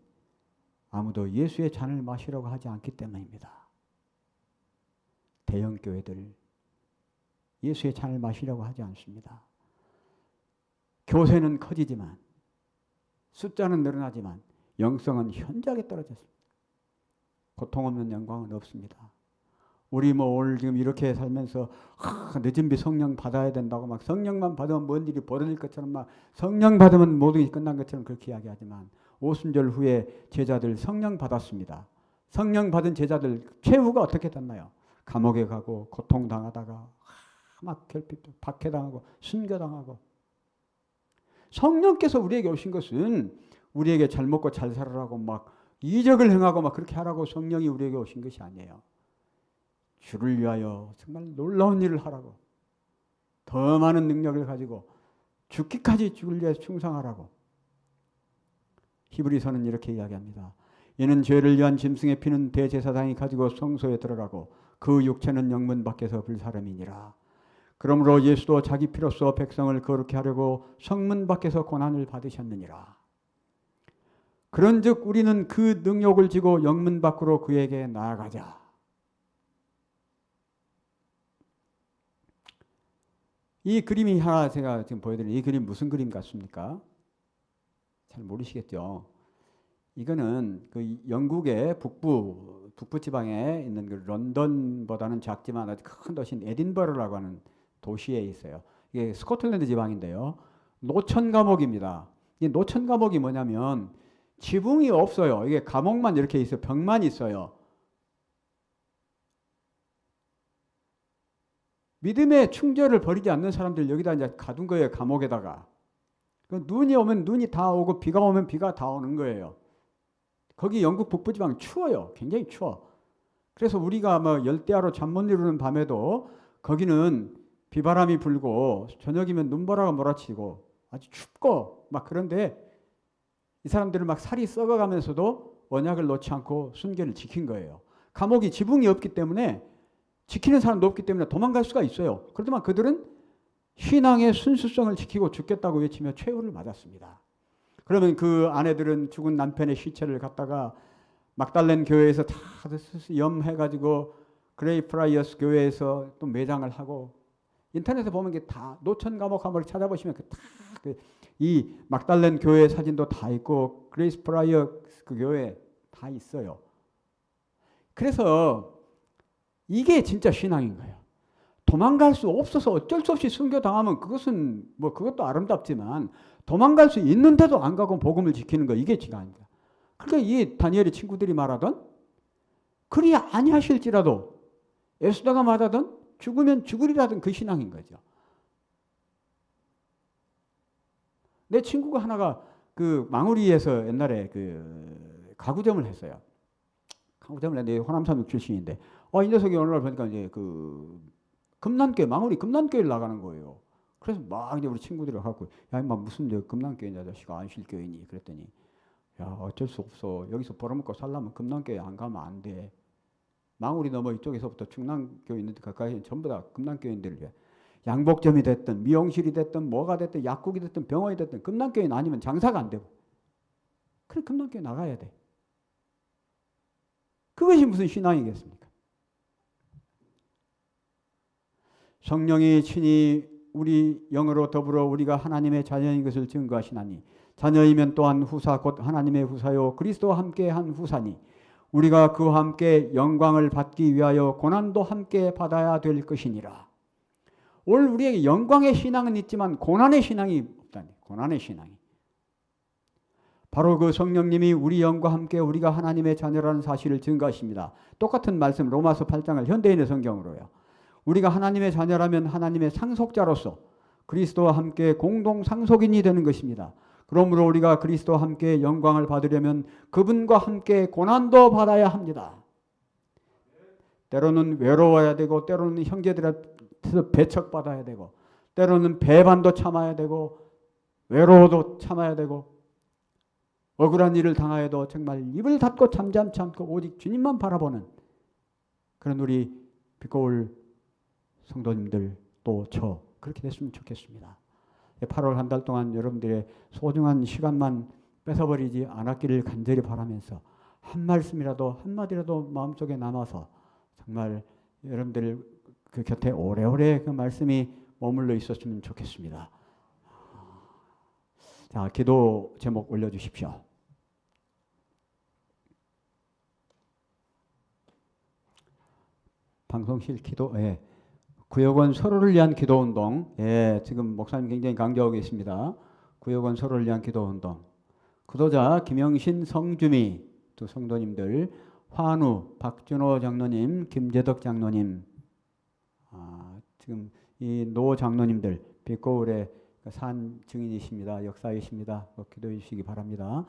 아무도 예수의 잔을 마시려고 하지 않기 때문입니다. 대형 교회들 예수의 잔을 마시려고 하지 않습니다. 교세는 커지지만 숫자는 늘어나지만 영성은 현저하게 떨어졌습니다. 고통 없는 영광은 없습니다. 우리 오늘 지금 이렇게 살면서 늦은 비 성령 받아야 된다고 막 성령만 받으면 뭔 일이 벌어질 것처럼 막 성령 받으면 모든 게 끝난 것처럼 그렇게 이야기하지만 오순절 후에 제자들 성령 받았습니다. 성령 받은 제자들 최후가 어떻게 됐나요? 감옥에 가고 고통당하다가 막 결핍, 박해당하고 순교당하고. 성령께서 우리에게 오신 것은 우리에게 잘 먹고 잘 살아라고 막 이적을 행하고 막 그렇게 하라고 성령이 우리에게 오신 것이 아니에요. 주를 위하여 정말 놀라운 일을 하라고, 더 많은 능력을 가지고 죽기까지 주를 위해 충성하라고. 히브리서는 이렇게 이야기합니다. 이는 죄를 위한 짐승의 피는 대제사장이 가지고 성소에 들어가고 그 육체는 영문 밖에서 불사름이니라. 그러므로 예수도 자기 피로써 백성을 거룩히 하려고 성문 밖에서 고난을 받으셨느니라. 그런즉 우리는 그 능욕을 지고 영문 밖으로 그에게 나아가자. 이 그림이 하나 제가 지금 보여드리는 이 그림 무슨 그림 같습니까? 잘 모르시겠죠? 이거는 그 영국의 북부 지방에 있는 그 런던보다는 작지만 아주 큰 도시인 에딘버러라고 하는 도시에 있어요. 이게 스코틀랜드 지방인데요. 노천 감옥입니다. 이 노천 감옥이 뭐냐면 지붕이 없어요. 이게 감옥만 이렇게 있어요. 벽만 있어요. 믿음의 충절을 버리지 않는 사람들 여기다 이제 가둔 거예요. 감옥에다가. 눈이 오면 눈이 다 오고 비가 오면 비가 다 오는 거예요. 거기 영국 북부지방 추워요. 굉장히 추워. 그래서 우리가 뭐 열대야로 잠 못 이루는 밤에도 거기는 비바람이 불고 저녁이면 눈보라가 몰아치고 아주 춥고 막 그런데 이 사람들은 막 살이 썩어가면서도 언약을 놓지 않고 순결을 지킨 거예요. 감옥이 지붕이 없기 때문에 지키는 사람도 없기 때문에 도망갈 수가 있어요. 그렇지만 그들은 신앙의 순수성을 지키고 죽겠다고 외치며 최후를 맞았습니다. 그러면 그 아내들은 죽은 남편의 시체를 갖다가 막달렌 교회에서 다 염해가지고 그레이프라이어스 교회에서 또 매장을 하고 인터넷에 보면 게 다 노천 감옥 한번 찾아보시면 이 막달렌 교회 사진도 다 있고 그레이스 프라이어 그 교회 다 있어요. 그래서 이게 진짜 신앙인 거예요. 도망갈 수 없어서 어쩔 수 없이 순교당하면 그것은 뭐 그것도 아름답지만 도망갈 수 있는데도 안 가고 복음을 지키는 거 이게 지가입니다. 그러니까 이 다니엘의 친구들이 말하던 그리 아니하실지라도 애쓰다가 말하던 죽으면 죽으리라던 그 신앙인 거죠. 내 친구가 하나가 그 망우리에서 옛날에 그 가구점을 했어요. 가구점을 했는데 호남삼육 출신인데 이 녀석이 어느 날 보니까 이제 그 금난교회 망우리 금난교회를 나가는 거예요. 그래서 막 이제 우리 친구들이 갖고 야 임마 무슨 금난교회냐 자식아 안실교회니 그랬더니 야 어쩔 수 없어 여기서 벌어먹고 살려면 금난교회 안 가면 안 돼. 망우리 넘어 이쪽에서부터 충남교회 있는 데 가까이 전부 다 금난교회인들을 위해 양복점이 됐든 미용실이 됐든 뭐가 됐든 약국이 됐든 병원이 됐든 금난교회 아니면 장사가 안 되고 그래 금난교회 나가야 돼. 그것이 무슨 신앙이겠습니까? 성령이 친히 우리 영으로 더불어 우리가 하나님의 자녀인 것을 증거하시나니 자녀이면 또한 후사 곧 하나님의 후사요 그리스도와 함께 한 후사니 우리가 그와 함께 영광을 받기 위하여 고난도 함께 받아야 될 것이니라. 오늘 우리에게 영광의 신앙은 있지만 고난의 신앙이 없다니. 고난의 신앙이. 바로 그 성령님이 우리 영과 함께 우리가 하나님의 자녀라는 사실을 증거하십니다. 똑같은 말씀 로마서 8장을 현대인의 성경으로요. 우리가 하나님의 자녀라면 하나님의 상속자로서 그리스도와 함께 공동 상속인이 되는 것입니다. 그러므로 우리가 그리스도와 함께 영광을 받으려면 그분과 함께 고난도 받아야 합니다. 때로는 외로워야 되고 때로는 형제들한테서 배척받아야 되고 때로는 배반도 참아야 되고 외로워도 참아야 되고 억울한 일을 당하여도 정말 입을 닫고 잠잠치 않고 오직 주님만 바라보는 그런 우리 빛고울 성도님들 또 저 그렇게 됐으면 좋겠습니다. 8월 한 달 동안 여러분들의 소중한 시간만 뺏어버리지 않았기를 간절히 바라면서 한 말씀이라도 한마디라도 마음속에 남아서 정말 여러분들 그 곁에 오래오래 그 말씀이 머물러 있었으면 좋겠습니다. 자, 기도 제목 올려주십시오. 방송실 기도, 예. 구역원 서로를 위한 기도운동, 예, 지금 목사님 굉장히 강조하고 계십니다. 구역원 서로를 위한 기도운동. 구도자 김영신, 성주미 두 성도님들, 환우, 박준호 장로님, 김재덕 장로님, 지금 이 노 장로님들 빛고울의 산 증인이십니다. 역사이십니다. 기도해 주시기 바랍니다.